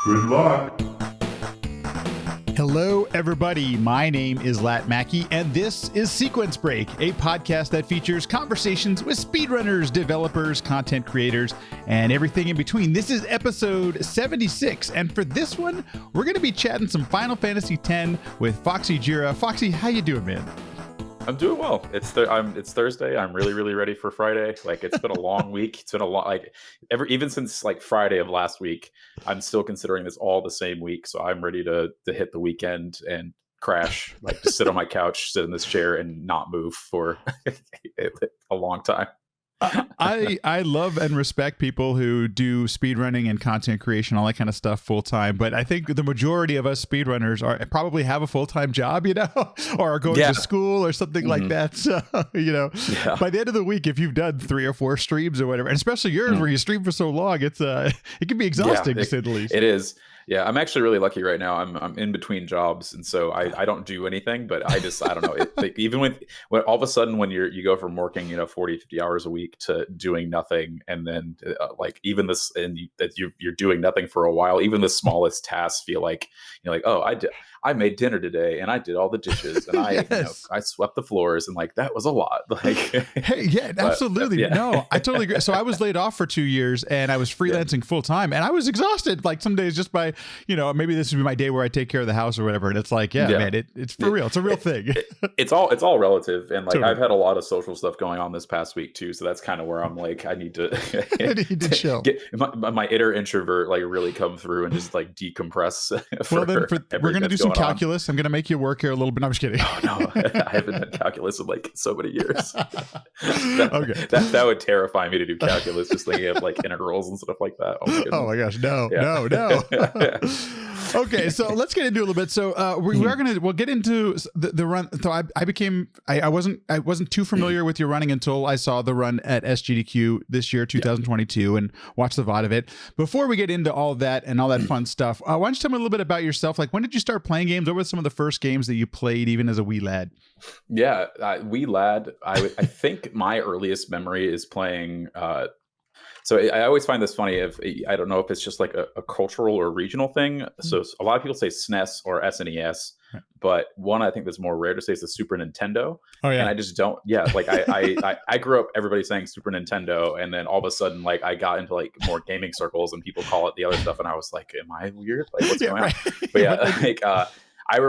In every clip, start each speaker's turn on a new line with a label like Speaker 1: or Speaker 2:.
Speaker 1: Good luck.
Speaker 2: Hello, everybody. My name is Lat Mackey, and this is Sequence Break, a podcast that features conversations with speedrunners, developers, content creators, and everything in between. This is episode 76, and for this one, we're going to be chatting some Final Fantasy X with FoxyJira. Foxy, how you doing, man?
Speaker 3: I'm doing well. It's Thursday. I'm really ready for Friday. Like, it's been a long week. It's been a lot. Like, even since like Friday of last week, I'm still considering this all the same week. So I'm ready to hit the weekend and crash, like just sit on my couch, sit in this chair, and not move for a long time.
Speaker 2: I love and respect people who do speedrunning and content creation, all that kind of stuff full time. But I think the majority of us speedrunners probably have a full time job, or are going to school or something like that. So, by the end of the week, if you've done 3 or 4 streams or whatever, and especially yours where you stream for so long, it can be exhausting to say the least.
Speaker 3: It is. Yeah, I'm actually really lucky right now. I'm in between jobs, and so I don't do anything. But I don't know. Even when all of a sudden when you go from working 40, 50 hours a week to doing nothing, and then even this, and you're doing nothing for a while. Even the smallest tasks feel like I made dinner today, and I did all the dishes, and I swept the floors, and like that was a lot. Like,
Speaker 2: hey, yeah, absolutely. But, no, I totally agree. So I was laid off for 2 years, and I was freelancing full time, and I was exhausted. Like some days, just by maybe this would be my day where I take care of the house or whatever, and it's like, man, it's for real. It's a real thing.
Speaker 3: It's all relative, and like totally. I've had a lot of social stuff going on this past week too, so that's kind of where I'm like, I need to
Speaker 2: chill.
Speaker 3: Get my inner introvert like really come through and just like decompress.
Speaker 2: We're gonna do some calculus. I'm gonna make you work here a little bit. No, I'm just kidding.
Speaker 3: Oh, no, I haven't had calculus in like so many years. That would terrify me to do calculus, just thinking of like integrals and stuff like that.
Speaker 2: Oh my gosh, no. Okay, so let's get into a little bit. So we'll get into the run. So I wasn't too familiar with your running until I saw the run at SGDQ this year, 2022, and watched the VOD of it. Before we get into all that and all that fun stuff, why don't you tell me a little bit about yourself? Like, when did you start playing games? What were some of the first games that you played, even as a wee lad?
Speaker 3: Yeah, wee lad. I think my earliest memory is playing. So I always find this funny. I don't know if it's just like a cultural or regional thing. So a lot of people say SNES or SNES, but one I think that's more rare to say is the Super Nintendo.
Speaker 2: Oh yeah,
Speaker 3: and I just don't. Yeah, like I grew up everybody saying Super Nintendo, and then all of a sudden like I got into like more gaming circles and people call it the other stuff, and I was like, am I weird? Like what's going on? But yeah, I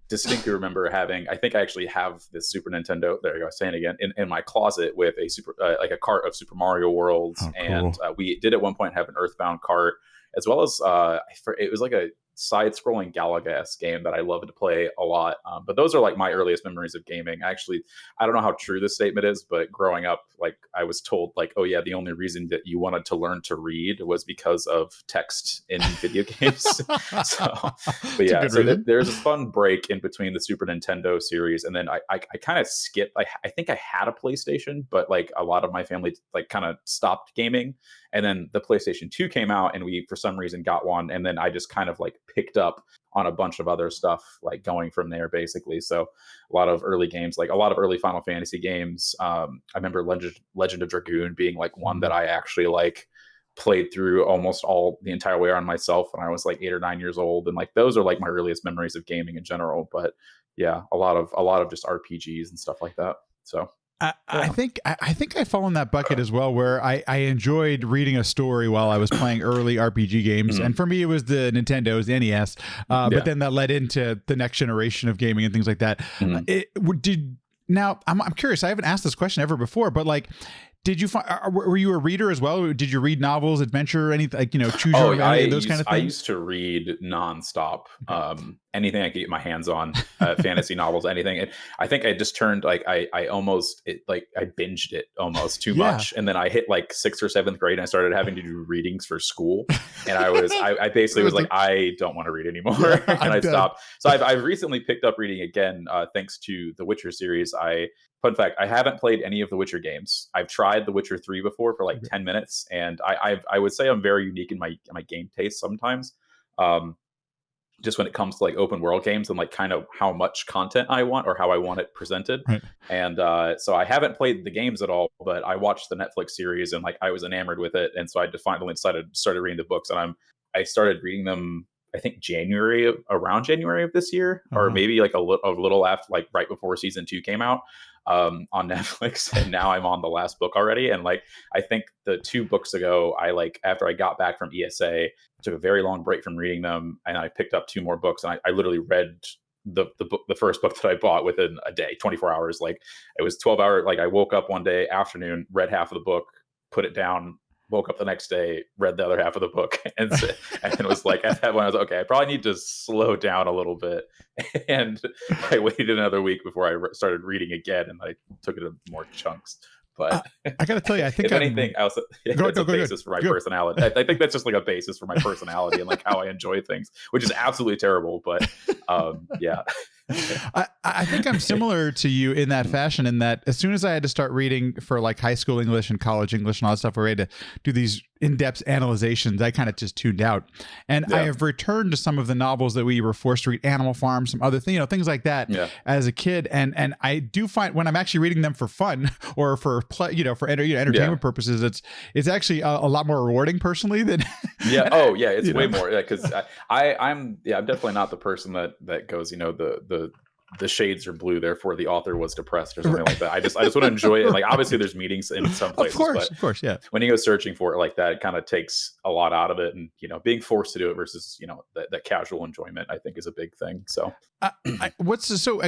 Speaker 3: distinctly remember having, I think I actually have this Super Nintendo, there you go, saying it again, in my closet with a like a cart of Super Mario Worlds. Oh, cool. And we did at one point have an Earthbound cart, as well as it was like a side-scrolling Galaga game that I loved to play a lot. But those are like my earliest memories of gaming. Actually, I don't know how true this statement is, but growing up, like I was told like, oh yeah, the only reason that you wanted to learn to read was because of text in video games. But yeah, so there's a fun break in between the Super Nintendo series, and then I kind of skipped. I think I had a PlayStation, but like a lot of my family like kind of stopped gaming. And then the PlayStation 2 came out, and we, for some reason, got one. And then I just kind of like picked up on a bunch of other stuff, like going from there, basically. So a lot of early games, like a lot of early Final Fantasy games. I remember Legend of Dragoon being like one that I actually like played through almost the entire way around myself when I was like 8 or 9 years old. And like those are like my earliest memories of gaming in general. But yeah, a lot of just RPGs and stuff like that. So.
Speaker 2: I think I fall in that bucket as well, where I enjoyed reading a story while I was playing early RPG games. And for me, it was the Nintendo, it was the NES. But then that led into the next generation of gaming and things like that. Now, I'm curious. I haven't asked this question ever before, but like, did you find, were you a reader as well? Did you read novels, adventure, anything like, choose your own, those kind of things?
Speaker 3: I used to read nonstop. Anything I could get my hands on, fantasy novels, anything. And I think I just turned like, I binged it almost too much. And then I hit like 6th or 7th grade and I started having to do readings for school. And I basically was like, I don't want to read anymore. And I stopped. So I've recently picked up reading again, thanks to the Witcher series. Fun fact, I haven't played any of the Witcher games. I've tried The Witcher 3 before for like 10 minutes. And I would say I'm very unique in my game taste sometimes. Just when it comes to like open world games and like kind of how much content I want or how I want it presented. Right. And so I haven't played the games at all, but I watched the Netflix series and like I was enamored with it. And so I finally started reading the books, and I started reading them, I think around January of this year, or maybe like a little after, like right before season 2 came out on Netflix. And now I'm on the last book already. And like, I think the 2 books ago, after I got back from ESA, took a very long break from reading them, and I picked up 2 more books, and I literally read the first book that I bought within a day, 24 hours. Like, it was 12 hours. Like, I woke up one day afternoon, read half of the book, put it down, woke up the next day, read the other half of the book, and it was like, at that point I was like, okay, I probably need to slow down a little bit. And I waited another week before I started reading again, and I took it in more chunks. But
Speaker 2: I got to tell you, I think
Speaker 3: if anything else, it's a basis for my personality. I think that's just like a basis for my personality and like how I enjoy things, which is absolutely terrible. But yeah.
Speaker 2: I think I'm similar to you in that fashion, in that as soon as I had to start reading for like high school English and college English and all that stuff, where I had to do these in-depth analyzations, I kind of just tuned out. And I have returned to some of the novels that we were forced to read, Animal Farm, some other things, things like that as a kid. And I do find when I'm actually reading them for fun or for for entertainment purposes, it's actually a lot more rewarding personally than
Speaker 3: it's way more, because I'm definitely not the person that goes, the shades are blue, therefore the author was depressed or something like that. I just want to enjoy it. Like, obviously there's meanings in some places,
Speaker 2: of course, yeah.
Speaker 3: When you go searching for it like that, it kind of takes a lot out of it, and being forced to do it versus that casual enjoyment, I think, is a big thing. So
Speaker 2: I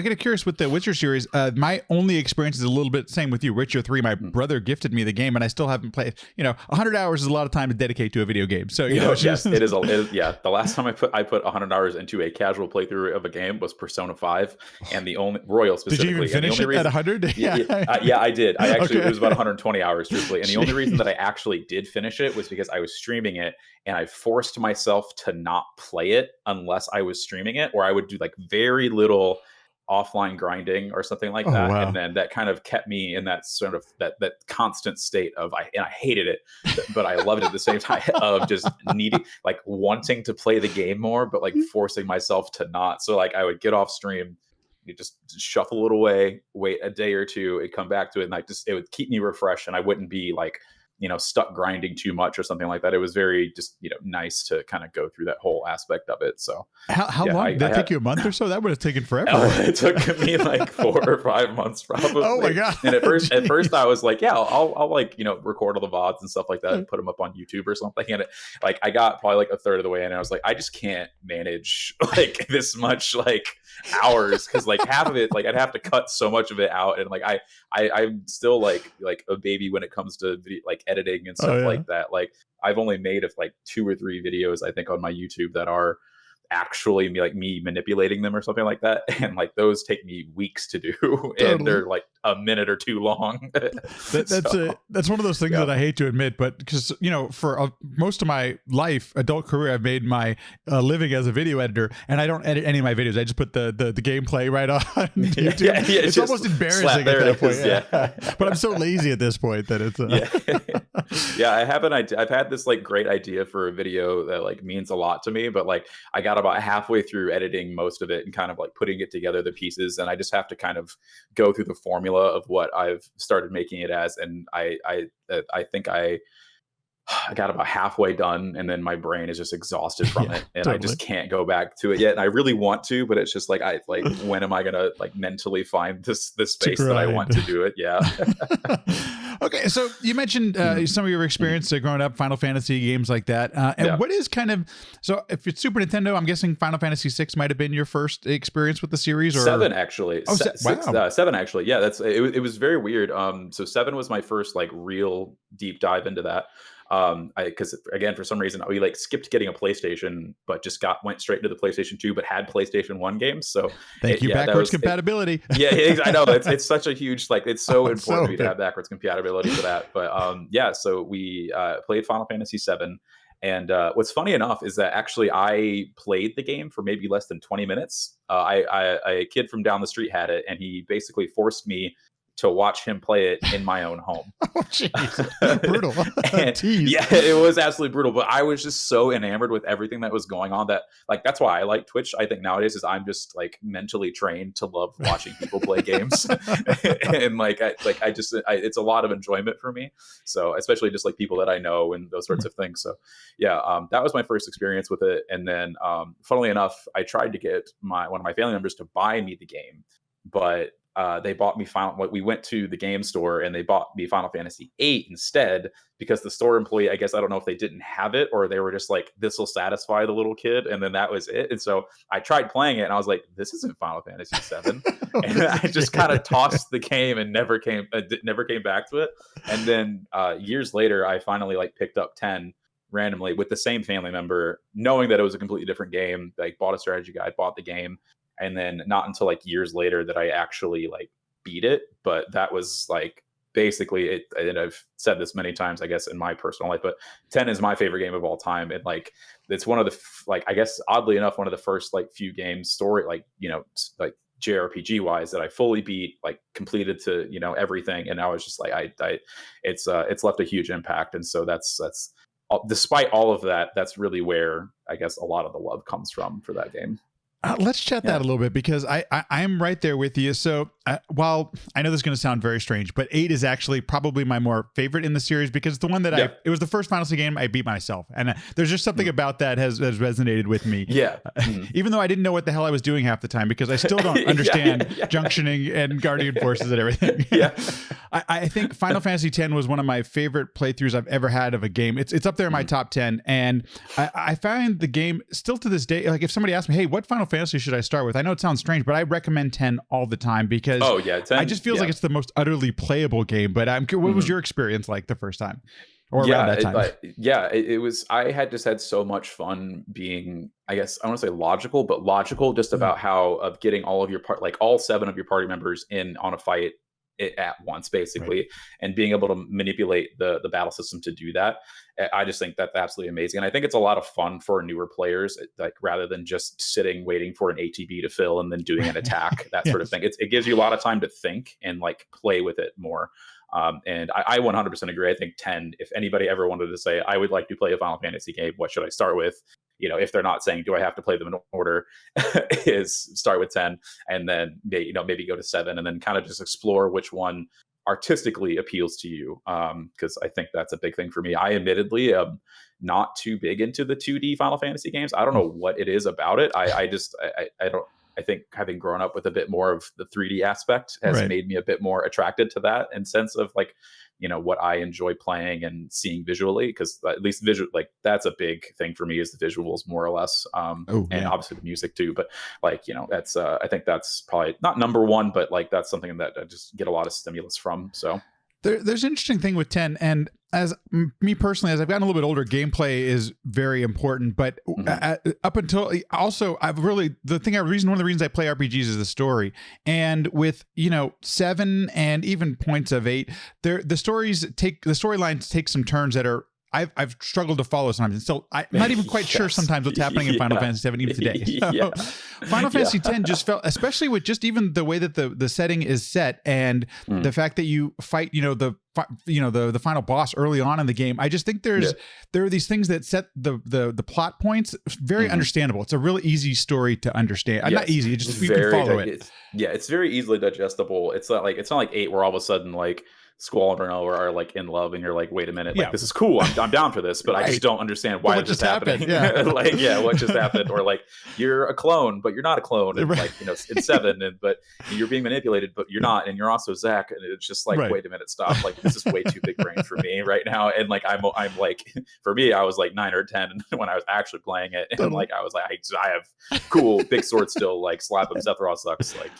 Speaker 2: get curious with the Witcher series. My only experience is a little bit same with you. Witcher 3, my brother gifted me the game, and I still haven't played. 100 hours is a lot of time to dedicate to a video game. So
Speaker 3: yes, it is. The last time I put 100 hours into a casual playthrough of a game was Persona 5. And the only Royal specifically.
Speaker 2: Did you even finish it at 100?
Speaker 3: Yeah, I did. It was about 120 hours, truthfully. And the only reason that I actually did finish it was because I was streaming it, and I forced myself to not play it unless I was streaming it, or I would do like very little offline grinding or something like that. Wow. And then that kind of kept me in that sort of that constant state of I hated it, but I loved it at the same time, of just needing, like, wanting to play the game more, but like forcing myself to not. So like, I would get off stream, you just shuffle it away, wait a day or two, and come back to it, and it would keep me refreshed, and I wouldn't be like stuck grinding too much or something like that. It was very just nice to kind of go through that whole aspect of it. So
Speaker 2: how long did it take you? A month or so? That would have taken forever.
Speaker 3: It took me like 4 or 5 months probably.
Speaker 2: Oh my god.
Speaker 3: And at first I was like, I'll like record all the VODs and stuff like that and put them up on YouTube or something. And I got probably like a third of the way in, and I was like, I just can't manage like this much like hours, because like half of it, like, I'd have to cut so much of it out, and like I'm still like a baby when it comes to video, like editing and stuff like that. Like, I've only made like 2 or 3 videos, I think, on my YouTube that are actually me manipulating them or something like that, and like those take me weeks to do. And they're like a minute or 2 long.
Speaker 2: That's one of those things that I hate to admit, but because for most of my life, adult career, I've made my living as a video editor, and I don't edit any of my videos. I just put the gameplay right on YouTube. It's almost embarrassing at that point. But I'm so lazy at this point that it's
Speaker 3: I've had this like great idea for a video that like means a lot to me, but like I got about halfway through editing most of it and kind of like putting it together, the pieces, and I just have to kind of go through the formula of what I've started making it as. And I think I got about halfway done, and then my brain is just exhausted from it, and I just can't go back to it yet. And I really want to, but it's just like when am I gonna like mentally find this space that I want to do it? Yeah.
Speaker 2: Okay, so you mentioned some of your experience growing up, Final Fantasy games like that, and what is kind of, so if it's Super Nintendo, I'm guessing Final Fantasy VI might have been your first experience with the series, or
Speaker 3: 7 actually.
Speaker 2: Oh, wow.
Speaker 3: 7 actually. Yeah, it was very weird. So 7 was my first like real deep dive into that. Because again, for some reason we like skipped getting a PlayStation, but just went straight into the PlayStation 2, but had PlayStation 1 games. So
Speaker 2: thank you, backwards compatibility.
Speaker 3: I know it's such a huge, like, it's so important to me to have backwards compatibility for that. But so we played Final Fantasy 7. And what's funny enough is that actually I played the game for maybe less than 20 minutes. A kid from down the street had it, and he basically forced me to watch him play it in my own home.
Speaker 2: Oh, jeez. Brutal.
Speaker 3: Yeah, it was absolutely brutal. But I was just so enamored with everything that was going on that, like, that's why I like Twitch. I think nowadays is I'm just like mentally trained to love watching people play games, and it's a lot of enjoyment for me. So especially just like people that I know and those sorts of things. So yeah, that was my first experience with it. And then, funnily enough, I tried to get one of my family members to buy me the game, but they bought me we went to the game store and they bought me Final Fantasy VIII instead, because the store employee, I guess, I don't know if they didn't have it or they were just like, this will satisfy the little kid, and then that was it. And so I tried playing it and I was like, this isn't Final Fantasy VII. And I just kind of tossed the game and never came back to it. And then years later, I finally like picked up 10 randomly with the same family member, knowing that it was a completely different game. Like, bought a strategy guide, bought the game, and then not until like years later that I actually like beat it. But that was like basically it. And I've said this many times, I guess, in my personal life, but 10 is my favorite game of all time. And like, it's one of the like, I guess oddly enough, one of the first like few games story, like, you know, like JRPG wise, that I fully beat, like completed to, you know, everything. And I was just like, it's left a huge impact. And so that's despite all of that, that's really where I guess a lot of the love comes from for that game.
Speaker 2: Let's chat that a little bit, because I'm right there with you. So while I know this is going to sound very strange, but 8 is actually probably my more favorite in the series, because it's the one that it was the first Final Fantasy game I beat myself. And there's just something about that has resonated with me.
Speaker 3: Yeah.
Speaker 2: Even though I didn't know what the hell I was doing half the time, because I still don't understand junctioning and Guardian Forces and everything.
Speaker 3: Yeah.
Speaker 2: I think Final Fantasy X was one of my favorite playthroughs I've ever had of a game. It's up there in my top 10. And I find the game still to this day, like if somebody asked me, hey, what Final Fantasy should I start with? I know it sounds strange, but I recommend 10 all the time, because
Speaker 3: 10,
Speaker 2: I just feels like it's the most utterly playable game. But what was your experience like the first time? Or around that time?
Speaker 3: It was, I had just had so much fun being, I guess I want to say logical just about how of getting all of your like all 7 of your party members in on a fight at once, basically, and being able to manipulate the battle system to do that. I just think that's absolutely amazing. And I think it's a lot of fun for newer players, like rather than just sitting waiting for an ATB to fill and then doing an attack, that sort of thing. It gives you a lot of time to think and like play with it more. And I 100% agree. I think 10, if anybody ever wanted to say, I would like to play a Final Fantasy game, what should I start with? You know, if they're not saying, do I have to play them in order, is start with 10 and then, you know, maybe go to 7 and then kind of just explore which one artistically appeals to you. Because I think that's a big thing for me. I admittedly am not too big into the 2D Final Fantasy games. I don't know what it is about it. I think having grown up with a bit more of the 3D aspect has made me a bit more attracted to that in sense of like, you know, what I enjoy playing and seeing visually, because at least visual, like that's a big thing for me is the visuals more or less. And obviously the music too, but like, you know, that's, I think that's probably not number one, but like, that's something that I just get a lot of stimulus from. So
Speaker 2: there's an interesting thing with 10, and as me personally, as I've gotten a little bit older, gameplay is very important. But up until also, one of the reasons I play RPGs is the story. And with 7 and even points of 8, the storylines take some turns that are I've struggled to follow sometimes, and still I'm not even quite sure sometimes what's happening in Final Fantasy 7 even today. So, Final Fantasy 10 just felt, especially with just even the way that the setting is set and the fact that you fight the final boss early on in the game. I just think there are these things that set the plot points very understandable. It's a really easy story to understand. Not easy, just you can follow it.
Speaker 3: It's very easily digestible. It's not like 8 where all of a sudden like Squall and Renault are like in love and you're like, wait a minute, like this is cool, I'm down for this, but I just don't understand why this is happening. What just happened? Or like you're a clone but you're not a clone, and like in 7 but you're being manipulated but you're not, and you're also Zack, and it's just like wait a minute, stop, like this is way too big brain for me right now. And like I'm like, for me I was like 9 or 10 when I was actually playing it, and like I was like I have cool big sword still, like slap him, Sephiroth sucks, like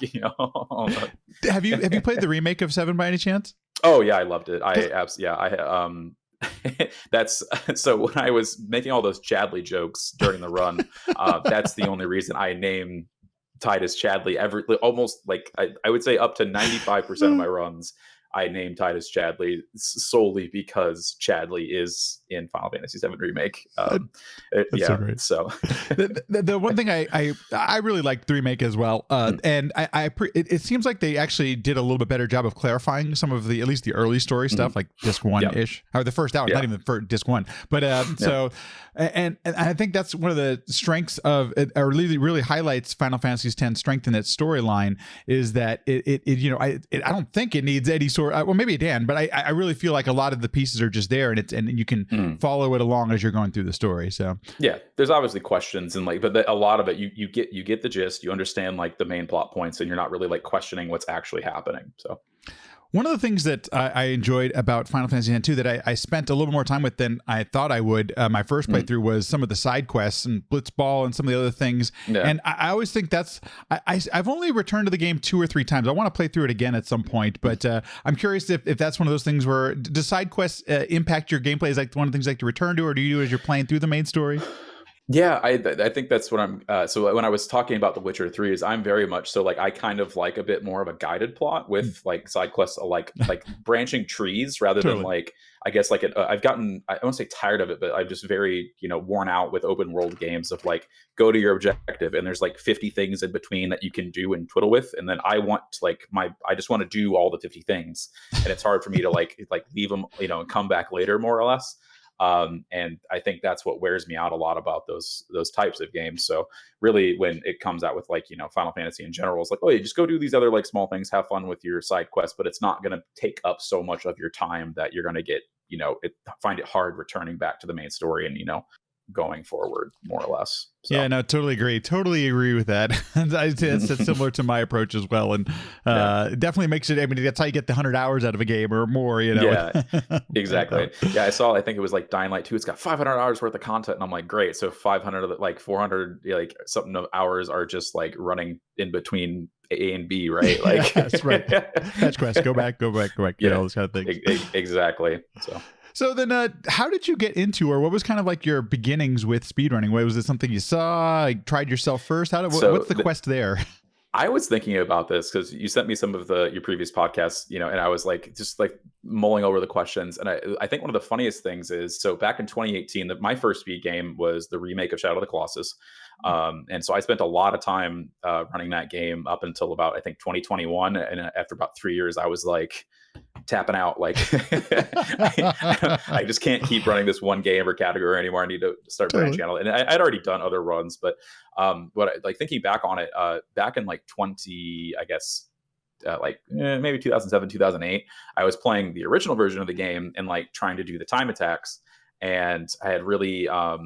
Speaker 2: Have you played the remake of 7 by any chance?
Speaker 3: Oh yeah, I loved it. That's so when I was making all those Chadley jokes during the run, that's the only reason I named Titus Chadley almost like I would say up to 95% of my runs. I named Titus Chadley solely because Chadley is in Final Fantasy VII Remake.
Speaker 2: That's so great.
Speaker 3: So
Speaker 2: the one thing I really liked the remake as well, and it seems like they actually did a little bit better job of clarifying some of the, at least the early story stuff, like disc 1-ish, or the first hour, not even for disc 1. But so, and I think that's one of the strengths of it, or really highlights Final Fantasy X's strength in its storyline, is that it I don't think it needs any sort. Well, maybe it can, but I really feel like a lot of the pieces are just there, and you can follow it along as you're going through the story. So
Speaker 3: yeah, there's obviously questions and like, but a lot of it you get the gist, you understand like the main plot points, and you're not really like questioning what's actually happening. So
Speaker 2: one of the things that I enjoyed about Final Fantasy X 2 that I spent a little more time with than I thought I would my first playthrough was some of the side quests and Blitzball and some of the other things. Yeah. And I always think that's I've only returned to the game 2 or 3 times. I want to play through it again at some point, but I'm curious if that's one of those things where does side quests impact your gameplay? Is like one of the things like to return to, or do you do as you're playing through the main story?
Speaker 3: Yeah, I think that's what I'm. So when I was talking about The Witcher 3, is I'm very much so like I kind of like a bit more of a guided plot with like side quests, like branching trees rather than like, I guess like I've gotten, I won't say tired of it, but I'm just very worn out with open world games of like go to your objective and there's like 50 things in between that you can do and twiddle with, and then I want like I just want to do all the 50 things, and it's hard for me to like leave them and come back later more or less. And I think that's what wears me out a lot about those types of games. So really, when it comes out with like Final Fantasy in general, it's like, oh, you just go do these other like small things, have fun with your side quests, but it's not going to take up so much of your time that you're going to get find it hard returning back to the main story and going forward more or less. So.
Speaker 2: Yeah, no, totally agree with that. It's similar to my approach as well, and it definitely makes it. I mean, that's how you get the 100 hours out of a game or more.
Speaker 3: Yeah, exactly. Yeah, I think it was like Dying Light 2. It's got 500 hours worth of content, and I'm like, great. So 500 of it, like 400, like something of hours are just like running in between A and B, right? Like
Speaker 2: that's right. Fetch quest, go back. Yeah, all those kind of things.
Speaker 3: Exactly.
Speaker 2: So then how did you get into, or what was kind of like your beginnings with speedrunning? Was it something you saw, like, tried yourself first? What's the quest there?
Speaker 3: I was thinking about this because you sent me some of your previous podcasts, and I was like, just like mulling over the questions. And I think one of the funniest things is, so back in 2018, my first speed game was the remake of Shadow of the Colossus. And so I spent a lot of time running that game up until about, I think 2021. And after about 3 years, I was like tapping out, like I just can't keep running this one game or category anymore. I need to start branching out. And I'd already done other runs, but like thinking back on it, back in like 20, I guess, maybe 2007, 2008, I was playing the original version of the game and like trying to do the time attacks. And I had really, I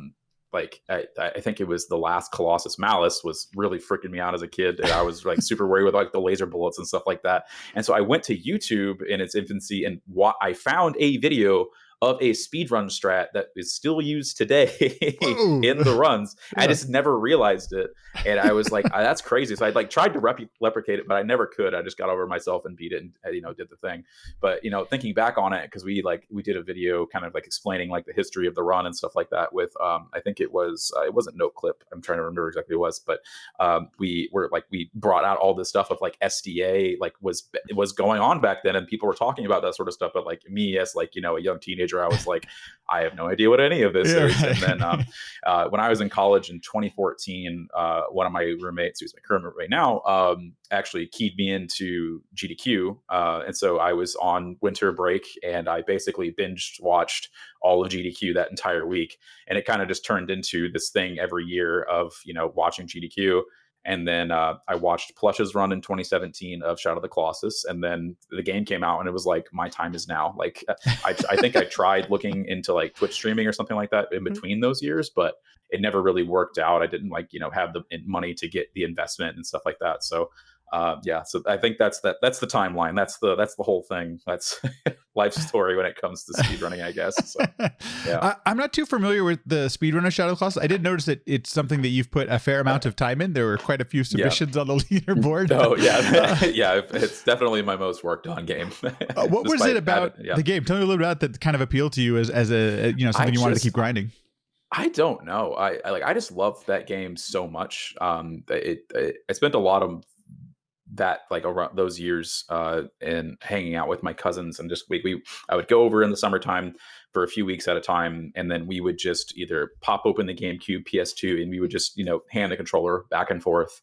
Speaker 3: think it was the last Colossus Malice was really freaking me out as a kid. And I was like super worried with like the laser bullets and stuff like that. And so I went to YouTube in its infancy and I found a video of a speedrun strat that is still used today in the runs. Yeah. I just never realized it. And I was like, that's crazy. So I like tried to replicate it, but I never could. I just got over myself and beat it and, did the thing. But, thinking back on it, because we did a video kind of like explaining like the history of the run and stuff like that with, I think it wasn't No Clip. I'm trying to remember exactly what it was, but we brought out all this stuff of like SDA, like it was going on back then. And people were talking about that sort of stuff. But like me as like, a young teenager, I was like, I have no idea what any of this is. Right. And then when I was in college in 2014, one of my roommates, who's my current roommate now, actually keyed me into GDQ. And so I was on winter break and I basically binge watched all of GDQ that entire week. And it kind of just turned into this thing every year of, watching GDQ. And then I watched Plush's run in 2017 of Shadow of the Colossus. And then the game came out and it was like, my time is now. Like, I think I tried looking into like Twitch streaming or something like that in between those years, but it never really worked out. I didn't have the money to get the investment and stuff like that. So so I think that's the timeline. That's the whole thing. That's life story when it comes to speedrunning, I guess. So, yeah.
Speaker 2: I'm not too familiar with the speedrunner Shadow of the Colossus. I did notice that it's something that you've put a fair amount of time in. There were quite a few submissions on the leaderboard.
Speaker 3: Oh yeah, yeah. It's definitely my most worked on game.
Speaker 2: What was it about the game? Tell me a little bit about that kind of appealed to you as a something you wanted to keep grinding.
Speaker 3: I don't know. I just love that game so much. I spent a lot of that like around those years and hanging out with my cousins, and just I would go over in the summertime for a few weeks at a time, and then we would just either pop open the GameCube, PS2, and we would just hand the controller back and forth,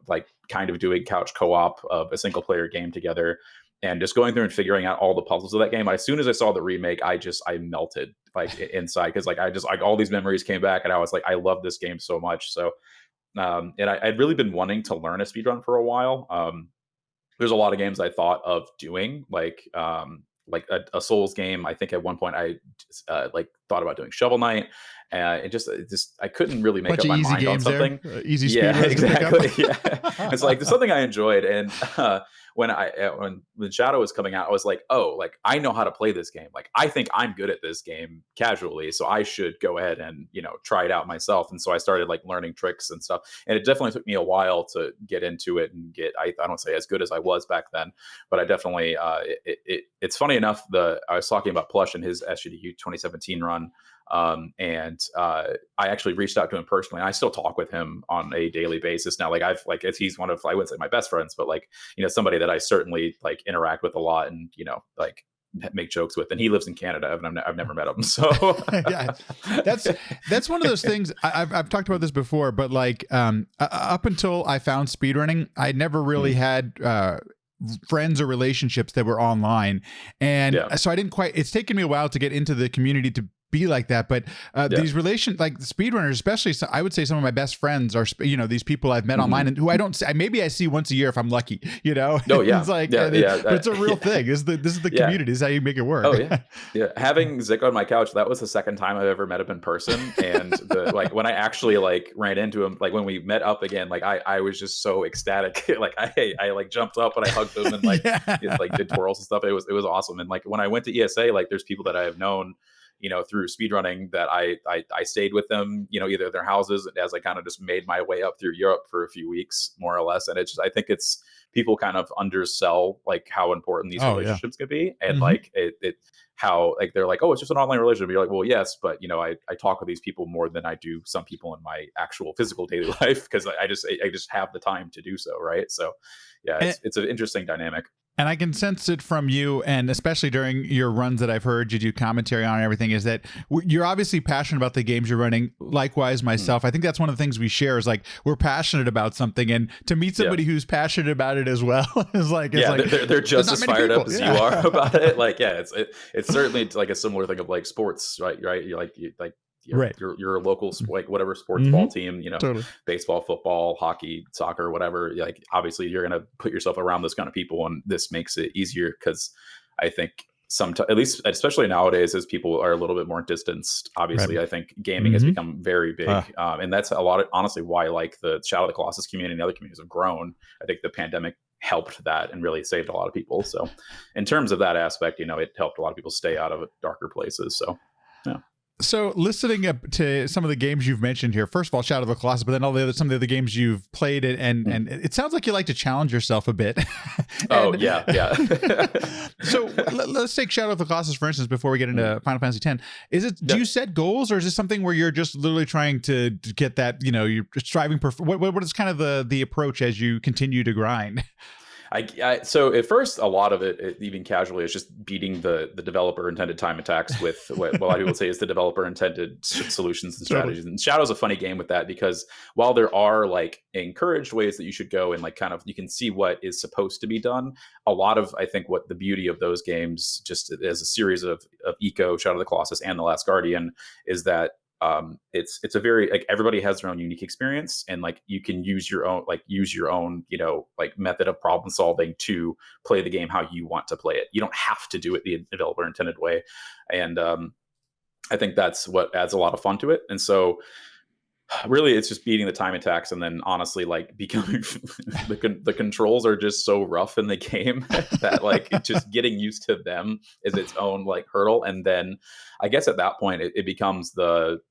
Speaker 3: like kind of doing couch co-op of a single player game together, and just going through and figuring out all the puzzles of that game. As soon as I saw the remake, I melted like inside, because like all these memories came back, and I was like, I love this game so much. So and I'd really been wanting to learn a speedrun for a while. There's a lot of games I thought of doing, like a Souls game. I think at one point I like thought about doing Shovel Knight. It just I couldn't really make up my mind on something.
Speaker 2: Easy
Speaker 3: yeah,
Speaker 2: speedruns to pick up.
Speaker 3: exactly. Yeah, it's like there's something I enjoyed, and when Shadow was coming out, I was like, oh, like I know how to play this game. Like I think I'm good at this game casually, so I should go ahead and try it out myself. And so I started like learning tricks and stuff. And it definitely took me a while to get into it and get I don't say as good as I was back then, but I definitely it's funny enough. I was talking about Plush and his SGDU 2017 run. And I actually reached out to him personally, and I still talk with him on a daily basis now. Like he's one of, I wouldn't say my best friends, but like, somebody that I certainly like interact with a lot, and, like make jokes with, and he lives in Canada, and I've never met him. So
Speaker 2: yeah, that's one of those things. I've talked about this before, but like, up until I found speedrunning, I never really had, friends or relationships that were online. And so I didn't quite, it's taken me a while to get into the community to be like that, but these relations, like the speedrunners, especially, so I would say some of my best friends are these people I've met online, and who I don't maybe I see once a year if I'm lucky,
Speaker 3: Oh yeah,
Speaker 2: it's like
Speaker 3: but
Speaker 2: it's a real thing. This is the community. This is how you make it work.
Speaker 3: Oh yeah. Having Zick on my couch, that was the second time I've ever met him in person, and like when I actually like ran into him, like when we met up again, like I was just so ecstatic. Like I like jumped up and I hugged him and like like did twirls and stuff. It was awesome. And like when I went to ESA, like there's people that I have known through speedrunning that I stayed with them, either at their houses, as I kind of just made my way up through Europe for a few weeks, more or less. And it's just, I think it's, people kind of undersell like how important these relationships can be. And like how like, they're like, oh, it's just an online relationship. You're like, well, yes, but I talk with these people more than I do some people in my actual physical daily life, because I just have the time to do so. Right. So yeah, it's an interesting dynamic.
Speaker 2: And I can sense it from you, and especially during your runs that I've heard you do commentary on and everything, is that you're obviously passionate about the games you're running. Likewise, myself. I think that's one of the things we share, is like we're passionate about something, and to meet somebody who's passionate about it as well is like,
Speaker 3: they're just as fired up as you are about it. Like, it's certainly like a similar thing of like sports, right? You're your local like whatever sports ball team,
Speaker 2: totally.
Speaker 3: Baseball, football, hockey, soccer, whatever. Like obviously you're going to put yourself around this kind of people, and this makes it easier, because I think sometimes, at least especially nowadays, as people are a little bit more distanced, obviously I think gaming has become very big, and that's a lot of honestly why like the Shadow of the Colossus community and the other communities have grown. I think the pandemic helped that and really saved a lot of people. So in terms of that aspect, it helped a lot of people stay out of darker places. So yeah.
Speaker 2: So listening up to some of the games you've mentioned here, first of all, Shadow of the Colossus, but then some of the other games you've played, and it sounds like you like to challenge yourself a bit.
Speaker 3: Yeah.
Speaker 2: So let's take Shadow of the Colossus, for instance, before we get into Final Fantasy X. Do you set goals, or is this something where you're just literally trying to get that, you're striving for, what is kind of the approach as you continue to grind?
Speaker 3: So at first, a lot of it, even casually, is just beating the developer intended time attacks with what a lot of people say is the developer intended solutions and strategies. And Shadow's a funny game with that, because while there are like encouraged ways that you should go and like kind of you can see what is supposed to be done, a lot of I think what the beauty of those games, just as a series of Eco, Shadow of the Colossus, and The Last Guardian, is that it's a very like everybody has their own unique experience, and like you can use your own like method of problem solving to play the game how you want to play it. You don't have to do it the developer intended way, and I think that's what adds a lot of fun to it. And so really it's just beating the time attacks, and then honestly like becoming the controls are just so rough in the game that like just getting used to them is its own like hurdle. And then I guess at that point it becomes the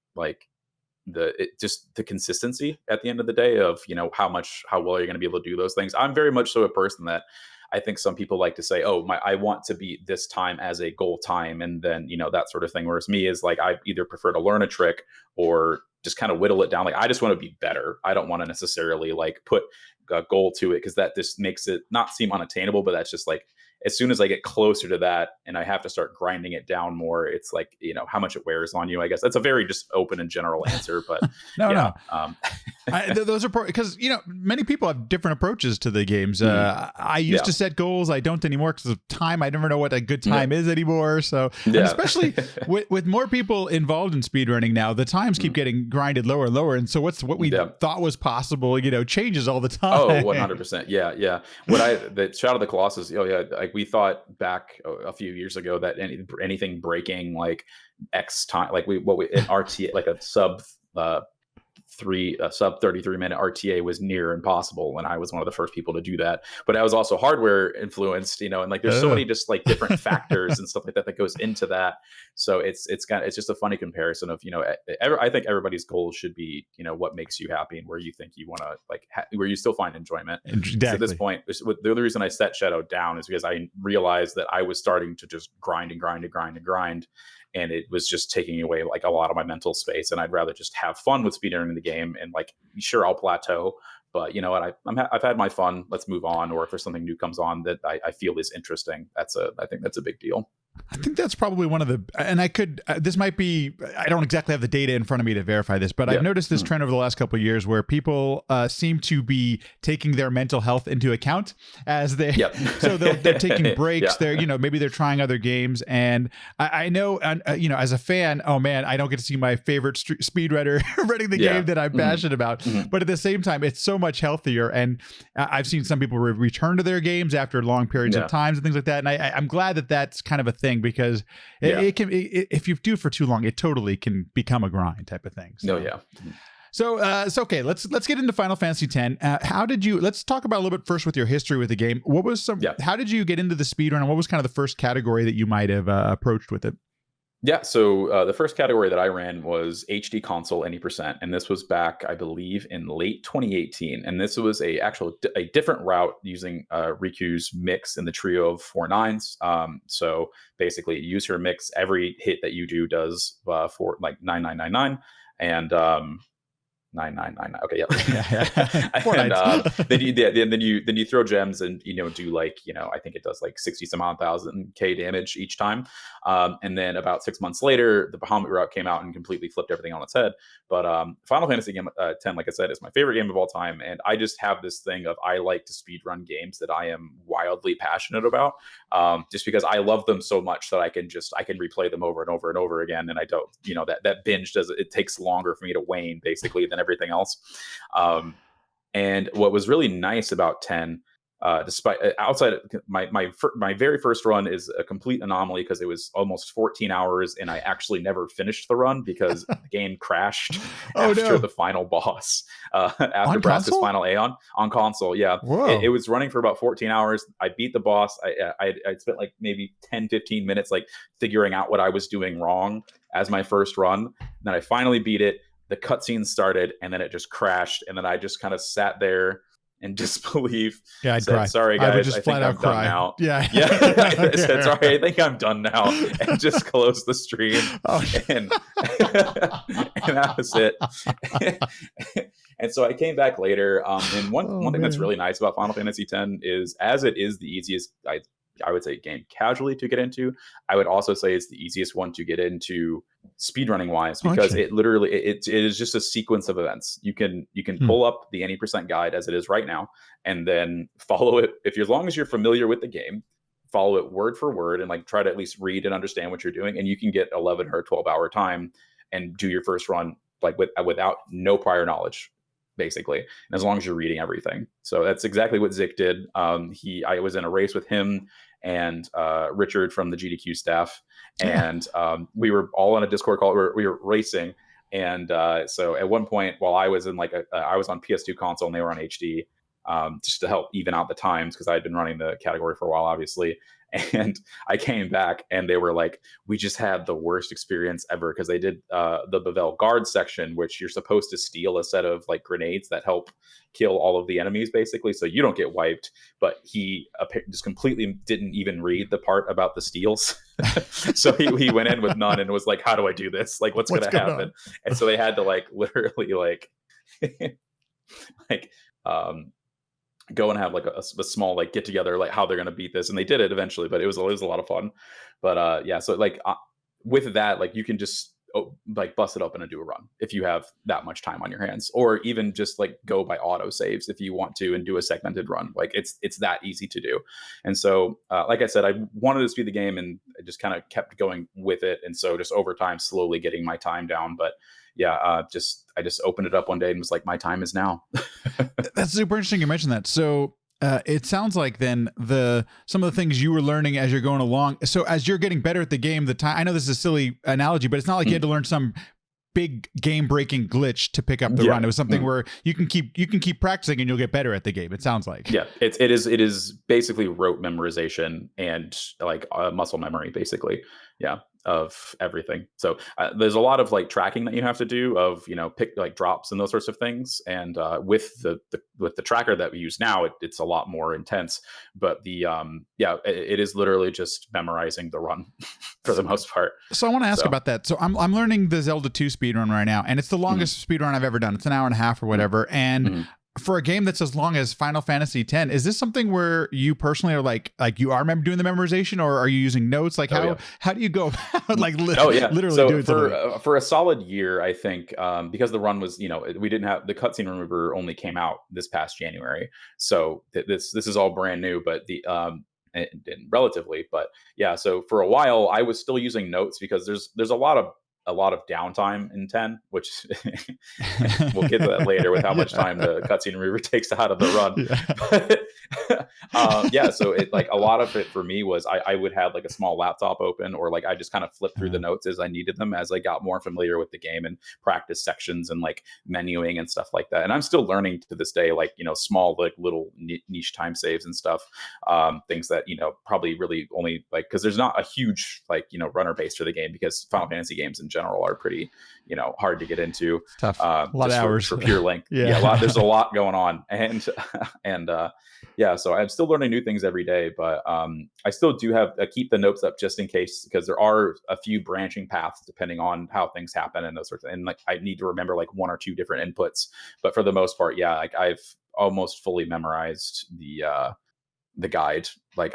Speaker 3: consistency at the end of the day of how well you're going to be able to do those things. I'm very much so a person that I think some people like to say, oh, I want to beat this time as a goal time, and then that sort of thing. Whereas me is like I either prefer to learn a trick or just kind of whittle it down. Like I just want to be better. I don't want to necessarily like put goal to it, because that just makes it not seem unattainable. But that's just like, as soon as I get closer to that and I have to start grinding it down more, it's like, how much it wears on you. I guess that's a very just open and general answer, but
Speaker 2: no. Those are because many people have different approaches to the games. I used to set goals. I don't anymore because of time. I never know what a good time is anymore. So and especially with more people involved in speedrunning now, the times keep getting grinded lower and lower. And so what we thought was possible, changes all the time.
Speaker 3: Oh, 100%. Yeah. The Shadow of the Colossus. Oh yeah. Like we thought back a few years ago that anything breaking like X time, like in RTA, like a sub 33-minute RTA was near impossible when I was one of the first people to do that. But I was also hardware influenced, and like there's so many just like different factors and stuff like that goes into that. So it's just a funny comparison of, I think everybody's goals should be, what makes you happy and where you think you want to like where you still find enjoyment.
Speaker 2: Exactly.
Speaker 3: So at this point, the only reason I set Shadow down is because I realized that I was starting to just grind. And it was just taking away like a lot of my mental space. And I'd rather just have fun with speedrunning the game. And like, sure, I'll plateau, but you know what? I've had my fun. Let's move on. Or if there's something new comes on that I feel is interesting, I think that's a big deal.
Speaker 2: I think that's probably one of the, and I could, this might be, I don't exactly have the data in front of me to verify this, but I've noticed this trend over the last couple of years where people seem to be taking their mental health into account as they, so they're taking breaks. They're, maybe they're trying other games. And I know, as a fan, oh man, I don't get to see my favorite speedrunner running the game that I'm passionate about. But at the same time, it's so much healthier. And I've seen some people return to their games after long periods of times and things like that. And I'm glad that that's kind of a thing, because it can, if you do it for too long, it totally can become a grind type of thing. So. So okay, let's get into Final Fantasy X. How did you? Let's talk about a little bit first with your history with the game. What was how did you get into the speedrun, and what was kind of the first category that you might have approached with it?
Speaker 3: Yeah, so the first category that I ran was HD console any percent, and this was back, I believe, in late 2018. And this was a different route using Riku's mix in the trio of 4 nines. So basically, use her mix. Every hit that you do does for like 9999, and 9999. Okay, and then you throw gems and do like I think it does like 60 some odd thousand K damage each time. And then about 6 months later, the Bahamut route came out and completely flipped everything on its head. But Final Fantasy X, like I said, is my favorite game of all time, and I just have this thing of I like to speedrun games that I am wildly passionate about, just because I love them so much that I can replay them over and over and over again, and I don't that binge it takes longer for me to wane basically than everything else. And what was really nice about 10, despite outside of my very first run is a complete anomaly because it was almost 14 hours and I actually never finished the run because the game crashed after the final boss, after Braska's final Aeon on console. It was running for about 14 hours. I beat the boss. I spent like maybe 10-15 minutes like figuring out what I was doing wrong as my first run. Then I finally beat it. The cutscene started and then it just crashed. And then I just kind of sat there in disbelief.
Speaker 2: Yeah, I'd cry.
Speaker 3: Sorry, guys.
Speaker 2: I would just
Speaker 3: I think I'm
Speaker 2: cry.
Speaker 3: Done now.
Speaker 2: Yeah.
Speaker 3: I said, sorry, I think I'm done now. And just closed the stream. And that was it. And so I came back later. And one thing that's really nice about Final Fantasy X is, as it is the easiest, I would say, game casually to get into, I would also say it's the easiest one to get into speedrunning wise, because it literally it is just a sequence of events. You can pull up the any percent guide as it is right now, and then follow it. As long as you're familiar with the game, follow it word for word and like try to at least read and understand what you're doing, and you can get 11 or 12-hour time and do your first run like without no prior knowledge, basically, and as long as you're reading everything. So that's exactly what Zick did. I was in a race with him and Richard from the GDQ staff, and we were all on a Discord call. We were racing, and so at one point, while I was in I was on PS2 console and they were on HD, just to help even out the times because I had been running the category for a while, obviously. And I came back and they were like, we just had the worst experience ever, because they did the Bavel guard section, which you're supposed to steal a set of like grenades that help kill all of the enemies basically, so you don't get wiped. But he just completely didn't even read the part about the steals. So he went in with none and was like, how do I do this? Like, what's gonna happen on? And so they had to like literally like go and have like a small like get together, like how they're going to beat this. And they did it eventually, but it was a lot of fun. But yeah, so like with that, like you can just like bust it open and do a run if you have that much time on your hands, or even just like go by auto saves if you want to and do a segmented run. Like it's that easy to do. And so like I said, I wanted to speed the game, and I just kind of kept going with it. And so just over time, slowly getting my time down. But yeah, I just opened it up one day and was like, my time is now.
Speaker 2: That's super interesting you mentioned that. So it sounds like then some of the things you were learning as you're going along. So as you're getting better at the game, the time, I know this is a silly analogy, but it's not like you had to learn some big game breaking glitch to pick up the run. It was something where you can keep practicing and you'll get better at the game. It sounds like.
Speaker 3: Yeah, it is basically rote memorization and like muscle memory, basically. Yeah, of everything. So there's a lot of like tracking that you have to do of, you know, pick like drops and those sorts of things. And with the tracker that we use now, it's a lot more intense. But it is literally just memorizing the run for the most part.
Speaker 2: So I want to ask about that. So I'm learning the Zelda 2 speedrun right now, and it's the longest speedrun I've ever done. It's an hour and a half or whatever. And for a game that's as long as Final Fantasy X, is this something where you personally are like you are doing the memorization, or are you using notes? Like how do you go about like literally
Speaker 3: so
Speaker 2: doing
Speaker 3: for a solid year, I think, because the run was, you know, we didn't have the cutscene remover only came out this past January, so this is all brand new, but and relatively, but yeah, so for a while I was still using notes because there's a lot of downtime in 10, which we'll get to that later with how much time the cutscene remover takes out of the run. But, so it like a lot of it for me was I would have like a small laptop open, or like I just kind of flip through the notes as I needed them as I got more familiar with the game and practice sections and like menuing and stuff like that. And I'm still learning to this day, like, you know, small like little niche time saves and stuff, things that, you know, probably really only like, because there's not a huge like, you know, runner base for the game, because Final Fantasy games in general are pretty, you know, hard to get into.
Speaker 2: It's tough. A lot of hours
Speaker 3: for pure length. There's a lot going on, and so I'm still learning new things every day, but I still do have keep the notes up just in case, because there are a few branching paths depending on how things happen and those sorts of, and like I need to remember like one or two different inputs, but for the most part, yeah, like I've almost fully memorized the guide. Like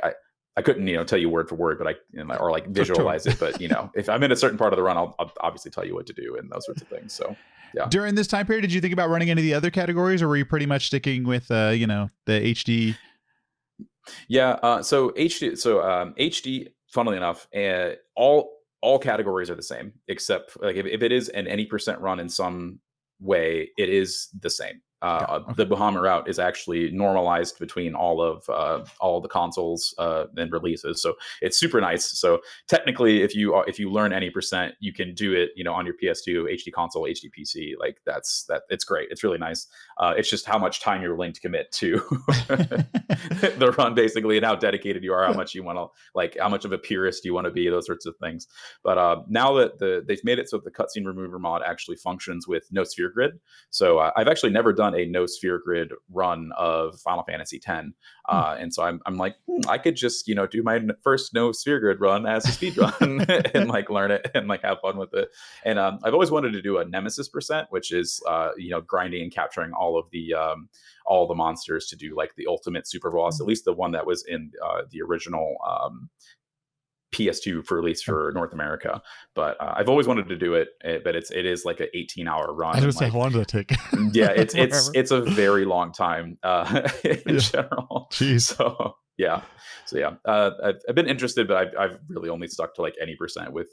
Speaker 3: I couldn't, you know, tell you word for word, but or like visualize it. But, you know, if I'm in a certain part of the run, I'll obviously tell you what to do and those sorts of things. So, yeah.
Speaker 2: During this time period, did you think about running any of the other categories, or were you pretty much sticking with, you know, the HD?
Speaker 3: Yeah. So HD, funnily enough, all categories are the same, except like if it is an any percent run in some way, it is the same. The Bahamut route is actually normalized between all the consoles and releases, so it's super nice. So technically, if you learn any percent, you can do it, you know, on your PS2, HD console, HD PC. Like it's great. It's really nice. It's just how much time you're willing to commit to the run, basically, and how dedicated you are, how much you want to, like, how much of a purist you want to be, those sorts of things. But now that they've made it so that the cutscene remover mod actually functions with no sphere grid, so I've actually never done a no sphere grid run of Final Fantasy X, and so I'm like, I could just, you know, do my first no sphere grid run as a speed run and like learn it and like have fun with it. And I've always wanted to do a Nemesis percent, which is you know, grinding and capturing all the monsters to do like the ultimate super boss, at least the one that was in the original PS2 for release for North America. But I've always wanted to do it, but it is like an 18-hour run.
Speaker 2: I was say, how long does it take?
Speaker 3: Yeah, it's a very long time in general.
Speaker 2: Jeez.
Speaker 3: So yeah. I've been interested, but I've really only stuck to like any percent with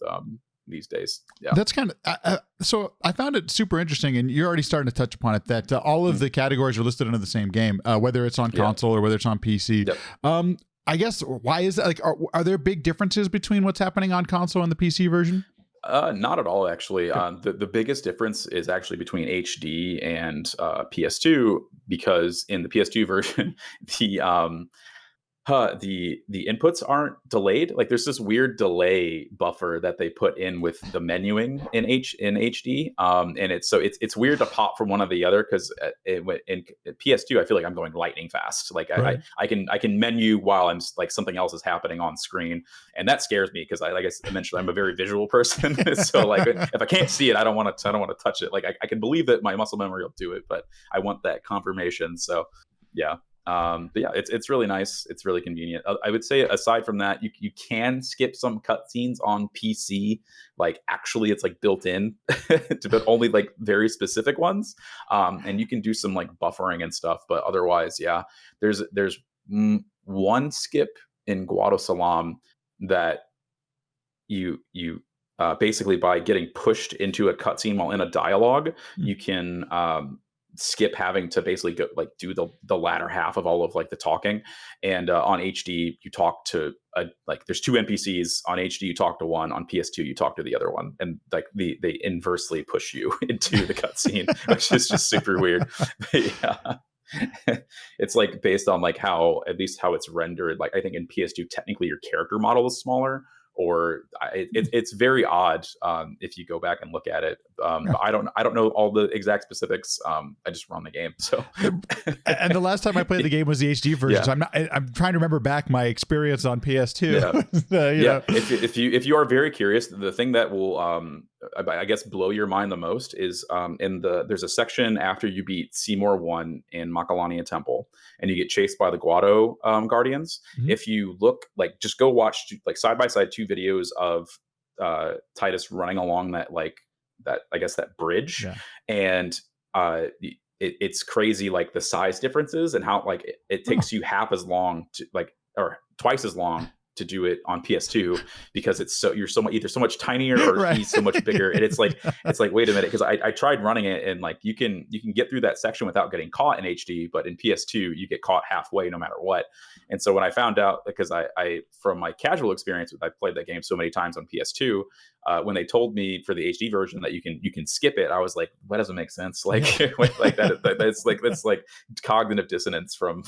Speaker 3: these days. Yeah,
Speaker 2: that's kind of so I found it super interesting, and you're already starting to touch upon it, that all of the categories are listed under the same game, whether it's on console or whether it's on PC. Yep. I guess, why is that? Like, are there big differences between what's happening on console and the PC version?
Speaker 3: Not at all, actually. The biggest difference is actually between HD and PS2, because in the PS2 version, the inputs aren't delayed. Like, there's this weird delay buffer that they put in with the menuing in HD, and it's weird to pop from one or the other, because in PS2 I feel like I'm going lightning fast. Like right. I can menu while I'm like something else is happening on screen, and that scares me because like I mentioned, I'm a very visual person. So like if I can't see it, I don't want to touch it. Like I can believe that my muscle memory will do it, but I want that confirmation. So yeah. But yeah, it's really nice. It's really convenient. I would say aside from that, you can skip some cutscenes on PC. Like actually, it's like built in, but only like very specific ones. And you can do some like buffering and stuff. But otherwise, yeah, there's one skip in Guadosalam that you basically by getting pushed into a cutscene while in a dialogue, you can skip having to basically go like do the latter half of all of like the talking. And on HD you talk to like there's two NPCs. On HD you talk to one, on PS2 you talk to the other one, and like they inversely push you into the cutscene, which is just super weird. But, yeah. It's like based on like how at least how it's rendered. Like I think in PS2 technically your character model is smaller, or it's very odd if you go back and look at it. But I don't know all the exact specifics. I just run the game. So,
Speaker 2: and the last time I played the game was the HD version. So I'm trying to remember back my experience on PS2.
Speaker 3: Yeah. If you are very curious, the thing that will I guess blow your mind the most is there's a section after you beat Seymour 1 in Makalania Temple and you get chased by the Guado Guardians. If you look, like, just go watch like side by side 2 videos of Titus running along that I guess that bridge, and it's crazy, like the size differences and how like it takes you half as long to like, or twice as long to do it on PS2 because you're either so much tinier or he's so much bigger. And it's like wait a minute, because I tried running it and like you can get through that section without getting caught in HD, but in PS2 you get caught halfway no matter what. And so when I found out, because I from my casual experience, I played that game so many times on PS2, when they told me for the HD version that you can skip it, I was like, what doesn't make sense? Like like that's like cognitive dissonance from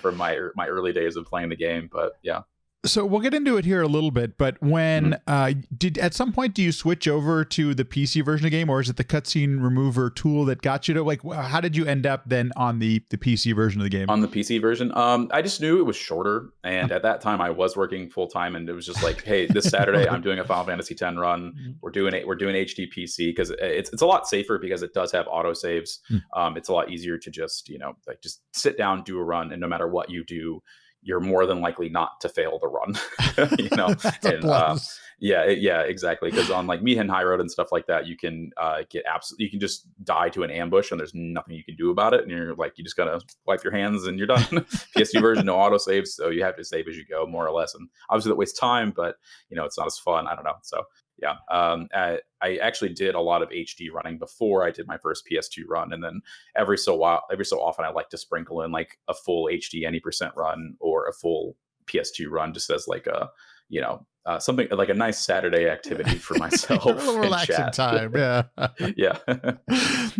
Speaker 3: from my early days of playing the game. But yeah.
Speaker 2: So we'll get into it here a little bit, but when at some point do you switch over to the PC version of the game, or is it the cutscene remover tool that got you to, like, how did you end up then on the PC version of the game?
Speaker 3: On the PC version, I just knew it was shorter, and at that time I was working full time, and it was just like, hey, this Saturday I'm doing a Final Fantasy X run. We're doing HD PC because it's a lot safer because it does have autosaves. It's a lot easier to just just sit down, do a run, and no matter what you do, you're more than likely not to fail the run. And yeah, exactly. Because on like Mi'ihen High Road and stuff like that, you can you can just die to an ambush and there's nothing you can do about it. And you're like, you just gotta wipe your hands and you're done. PS2 version, no autosaves, so you have to save as you go, more or less. And obviously that wastes time, but it's not as fun. I don't know. So yeah, I actually did a lot of HD running before I did my first PS2 run, and then every so often I like to sprinkle in like a full HD any percent run or a full PS2 run, just as like a something like a nice Saturday activity for myself.
Speaker 2: A little relaxing time. Yeah.
Speaker 3: Yeah.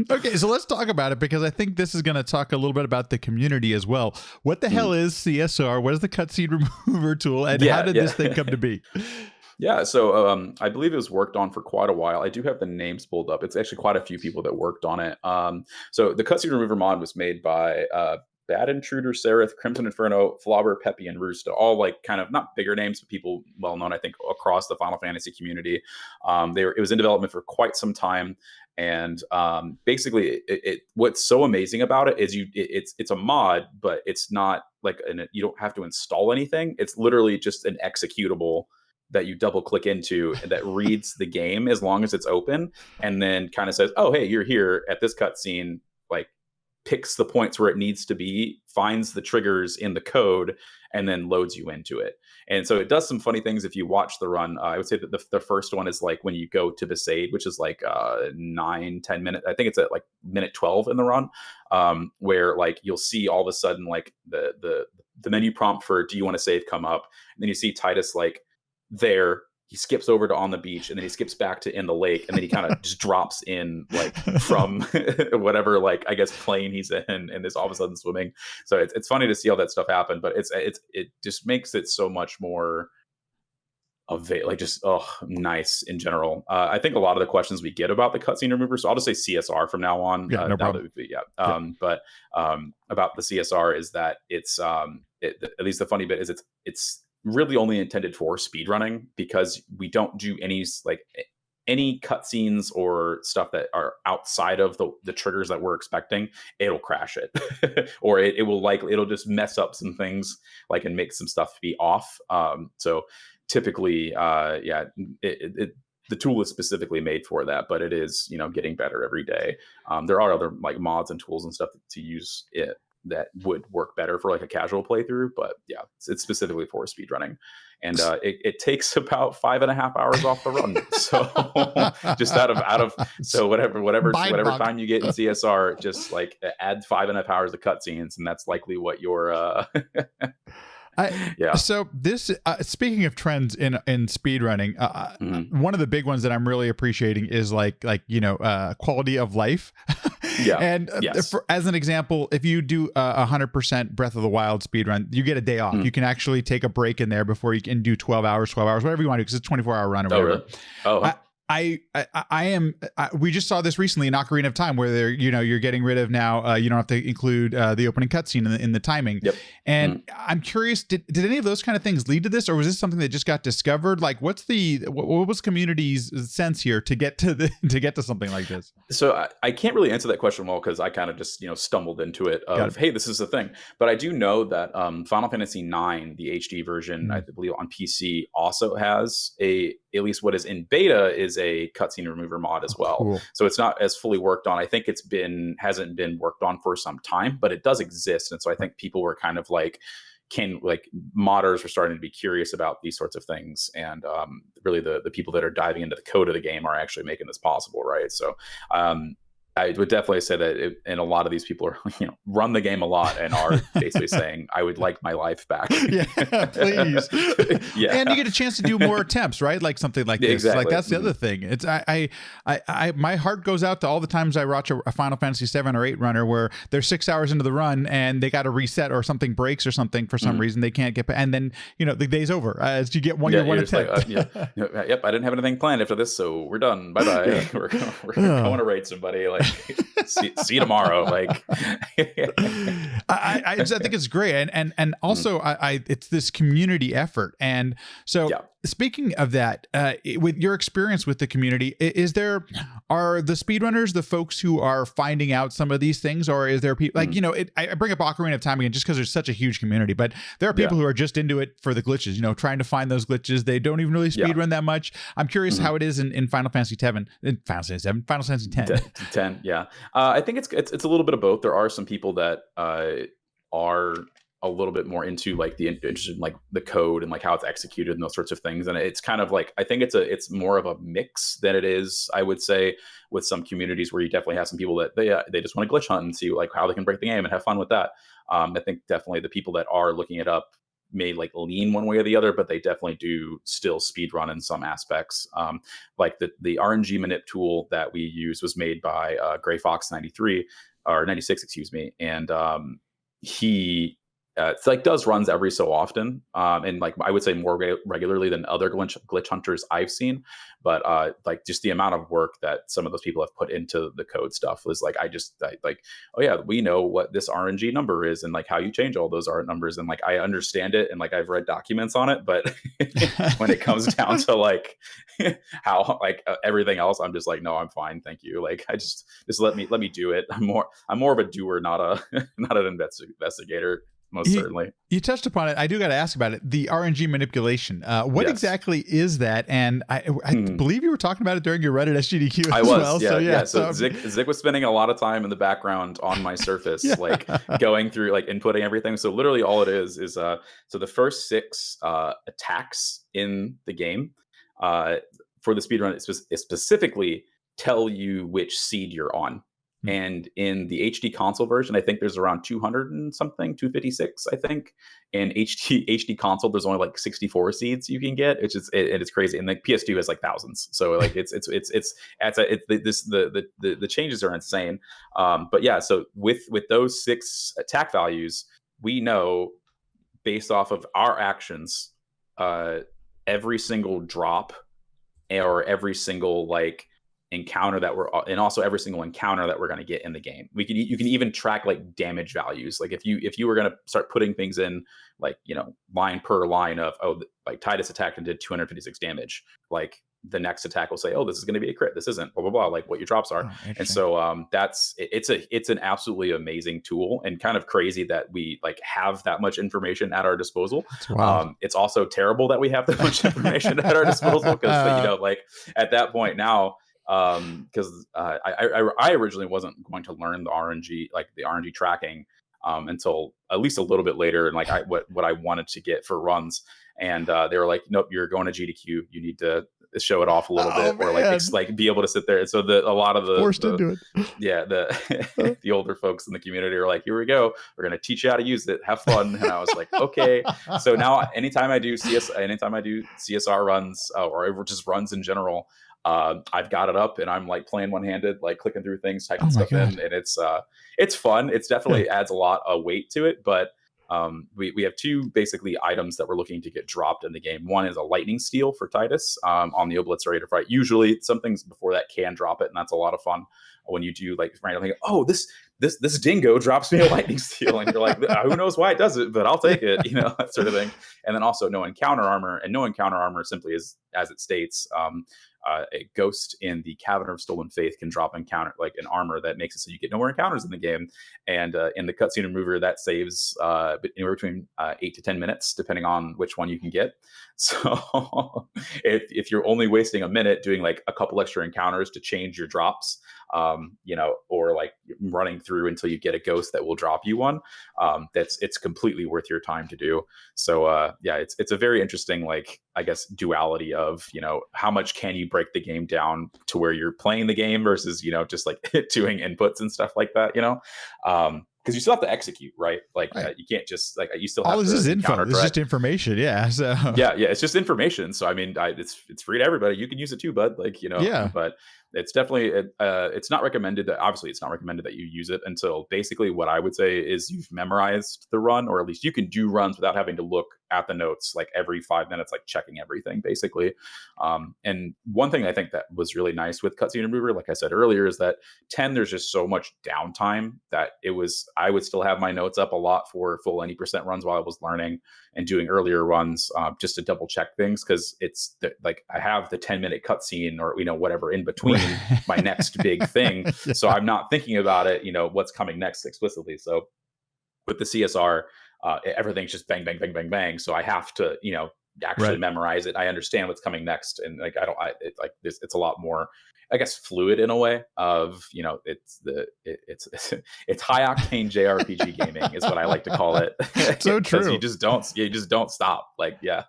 Speaker 2: Okay, so let's talk about it, because I think this is going to talk a little bit about the community as well. What the hell is CSR? What is the cutscene remover tool, and how did this thing come to be?
Speaker 3: Yeah, so I believe it was worked on for quite a while. I do have the names pulled up. It's actually quite a few people that worked on it. So the cutscene remover mod was made by Bad Intruder, Seraph, Crimson Inferno, Flobber, Peppy, and Roosta, all like kind of not bigger names, but people well known, I think, across the Final Fantasy community. It was in development for quite some time. And basically, what's so amazing about it is it's a mod, but it's not like you don't have to install anything. It's literally just an executable that you double click into that reads the game as long as it's open, and then kind of says, oh, hey, you're here at this cutscene, like picks the points where it needs to be, finds the triggers in the code, and then loads you into it. And so it does some funny things if you watch the run. I would say that the first one is like when you go to Besaid, which is like 9-10 minutes. I think it's at like minute 12 in the run, where like you'll see all of a sudden like the menu prompt for do you want to save come up, and then you see Titus like there, he skips over to on the beach, and then he skips back to in the lake, and then he kind of just drops in like from whatever, like I guess plane he's in, and is all of a sudden swimming. So it's funny to see all that stuff happen, but it just makes it so much more nice in general. I think a lot of the questions we get about the cutscene remover, so I'll just say CSR from now on.
Speaker 2: No problem.
Speaker 3: But about the CSR is that it's at least the funny bit is it's really only intended for speedrunning, because we don't do any cutscenes or stuff that are outside of the triggers that we're expecting, it'll crash it, or it will likely, it'll just mess up some things, like, and make some stuff be off. So typically, the tool is specifically made for that, but it is, getting better every day. There are other like mods and tools and stuff to use it that would work better for like a casual playthrough, but yeah, it's specifically for speedrunning. And it takes about 5.5 hours off the run. So just out of so whatever time you get in CSR, just like add 5.5 hours of cutscenes, and that's likely what your
Speaker 2: So this, speaking of trends in speedrunning, one of the big ones that I'm really appreciating is like quality of life.
Speaker 3: Yeah.
Speaker 2: And as an example, if you do 100% Breath of the Wild speedrun, you get a day off. You can actually take a break in there before you can do 12 hours, whatever you want to do, because it's a 24-hour run or whatever.
Speaker 3: Really? Oh.
Speaker 2: We just saw this recently in Ocarina of Time, where you're getting rid of now, you don't have to include the opening cutscene in the timing.
Speaker 3: Yep.
Speaker 2: And I'm curious, did any of those kind of things lead to this, or was this something that just got discovered? Like, what was community's sense here to get to something like this?
Speaker 3: So I can't really answer that question well, because I kind of just stumbled into it hey, this is a thing. But I do know that Final Fantasy IX, the HD version, I believe on PC, also has at least what is in beta is a cutscene remover mod as well. Cool. So it's not as fully worked on. I think hasn't been worked on for some time, but it does exist. And so I think people were kind of modders were starting to be curious about these sorts of things. And really the people that are diving into the code of the game are actually making this possible. Right. So I would definitely say that and a lot of these people are, run the game a lot and are basically saying, I would like my life back.
Speaker 2: Yeah, please. Yeah. And you get a chance to do more attempts, right? Like something like this.
Speaker 3: Exactly.
Speaker 2: Like that's the other thing. It's my heart goes out to all the times I watch a Final Fantasy 7 or 8 runner where they're 6 hours into the run and they got to reset, or something breaks or something for some reason they can't get, and then the day's over as you get one attempt.
Speaker 3: Like, yep, I didn't have anything planned after this, so we're done. Bye bye. Yeah. We're going to raid somebody. Like, see you tomorrow. Like,
Speaker 2: I think it's great, and also it's this community effort. And so speaking of that, with your experience with the community, are the speedrunners the folks who are finding out some of these things, or is there people like I bring up Ocarina of Time again just because there's such a huge community, but there are people who are just into it for the glitches, trying to find those glitches. They don't even really speedrun that much. I'm curious how it is in Final Fantasy 7, Final Fantasy 10.
Speaker 3: 10, yeah. I think it's a little bit of both. There are some people that are a little bit more into like interested in like the code and like how it's executed and those sorts of things. And it's kind of like, I think it's more of a mix than it is, I would say, with some communities where you definitely have some people that they just want to glitch hunt and see like how they can break the game and have fun with that. I think definitely the people that are looking it up may like lean one way or the other, but they definitely do still speed run in some aspects. Like the RNG manip tool that we use was made by Gray Fox 93 or 96, excuse me. And he it's like does runs every so often, and like I would say more regularly than other glitch hunters I've seen. But like just the amount of work that some of those people have put into the code stuff was like I like, oh yeah, we know what this RNG number is and like how you change all those art numbers, and like I understand it and like I've read documents on it, but when it comes down to like how like everything else, I'm just like, no, I'm fine, thank you. Like I just let me do it. I'm more of a doer, not an investigator. Most certainly.
Speaker 2: You touched upon it. I do got to ask about it. The RNG manipulation. What exactly is that? And I believe you were talking about it during your Reddit SGDQ as well.
Speaker 3: Yeah. So Zick was spending a lot of time in the background on my Surface, like going through, like inputting everything. So literally all it is so the first 6 attacks in the game for the speedrun, it specifically tell you which seed you're on. And in the HD console version, I think there's around 200 and something, 256, I think. And HD console, there's only like 64 seeds you can get. It's crazy. And like PS2 has like thousands. So like the changes are insane. But yeah, so with those 6 attack values, we know based off of our actions, every single drop or every single like encounter and also every single encounter that we're going to get in the game. You can even track like damage values. Like if you were going to start putting things in like line per line of like Tidus attacked and did 256 damage, like the next attack will say, oh, this is going to be a crit. This isn't, blah, blah, blah, like what your drops are. And so it's an absolutely amazing tool, and kind of crazy that we like have that much information at our disposal. It's also terrible that we have that much information at our disposal, because, you know, like at that point now, because I originally wasn't going to learn the RNG, like the RNG tracking, until at least a little bit later, and like what I wanted to get for runs, and they were like, nope, you're going to GDQ, you need to show it off a little bit, or like be able to sit there. And so a lot of the
Speaker 2: forced into it.
Speaker 3: Yeah, the older folks in the community are like, here we go, we're gonna teach you how to use it, have fun. And I was like, okay. So now anytime I do CSR runs, or just runs in general, I've got it up and I'm like playing one-handed, like clicking through things, typing stuff in, and it's fun. It's definitely adds a lot of weight to it, but we have two basically items that we're looking to get dropped in the game. One is a lightning steel for Titus on the Obliterator fight. Usually some things before that can drop it, and that's a lot of fun when you do like randomly, oh, this dingo drops me a lightning steel, and you're like, who knows why it does it, but I'll take it, you know, that sort of thing. And then also no encounter armor, and no encounter armor simply is, as it states, a ghost in the Cavern of Stolen Faith can drop encounter, like an armor that makes it so you get no more encounters in the game. And in the cutscene remover, that saves anywhere between 8 to 10 minutes, depending on which one you can get. So if you're only wasting a minute doing like a couple extra encounters to change your drops, you know, or like running through until you get a ghost that will drop you one, it's completely worth your time to do. So yeah, it's a very interesting, like, I guess, duality of, you know, how much can you break the game down to where you're playing the game versus, you know, just like doing inputs and stuff like that, you know, because you still have to execute, right? Like you can't just like, you still have
Speaker 2: all this
Speaker 3: to
Speaker 2: is info. This is just information. Yeah. So
Speaker 3: yeah, it's just information. So I mean, it's free to everybody. You can use it too, bud. Like, you know. Yeah. But it's definitely it's not recommended that, obviously it's not recommended that you use it until basically what I would say is you've memorized the run, or at least you can do runs without having to look at the notes like every 5 minutes, like checking everything basically. And one thing I think that was really nice with Cutscene Remover, like I said earlier, is that 10, there's just so much downtime that I would still have my notes up a lot for full 90% runs while I was learning and doing earlier runs, just to double check things, because it's like I have the 10-minute cutscene, or, you know, whatever in between my next big thing. Yeah. So I'm not thinking about it, you know, what's coming next explicitly. So with the CSR, everything's just bang, bang, bang, bang, bang. So I have to, you know, actually memorize it. I understand what's coming next, and like it's a lot more, I guess, fluid in a way of, you know, it's high octane JRPG gaming is what I like to call it.
Speaker 2: So true.
Speaker 3: You just don't stop. Like, yeah.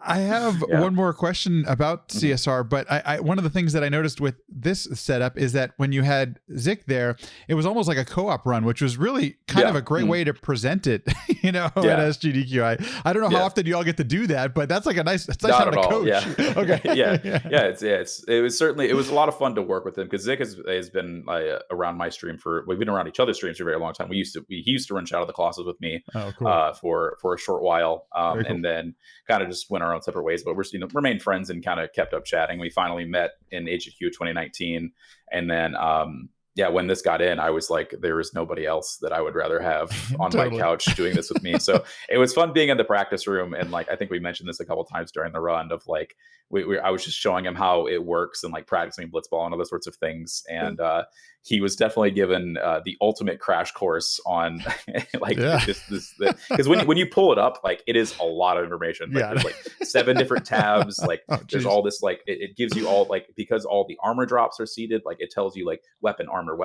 Speaker 2: I have one more question about CSR, but I one of the things that I noticed with this setup is that when you had Zik there, it was almost like a co-op run, which was really kind of a great way to present it, you know, at SGDQ. I don't know how often you all get to do that, but that's like that's nice how to coach.
Speaker 3: Yeah. Okay. It was a lot of fun to work with him, because Zik has been around my stream we've been around each other's streams for a very long time. He used to run Shadow of the Colossus with me for a short while, cool. And then kind of just went our own separate ways, but we're, you know, remained friends and kind of kept up chatting. We finally met in HQ 2019, and then when this got in, I was like, there is nobody else that I would rather have on my couch doing this with me. So it was fun being in the practice room. And like, I think we mentioned this a couple of times during the run of like, I was just showing him how it works and like practicing blitzball and other sorts of things. And he was definitely given the ultimate crash course on like because when you pull it up, like it is a lot of information. Like, there's like 7 different tabs. Like there's all this, like it gives you all, like, because all the armor drops are seeded, like it tells you like weapon armor,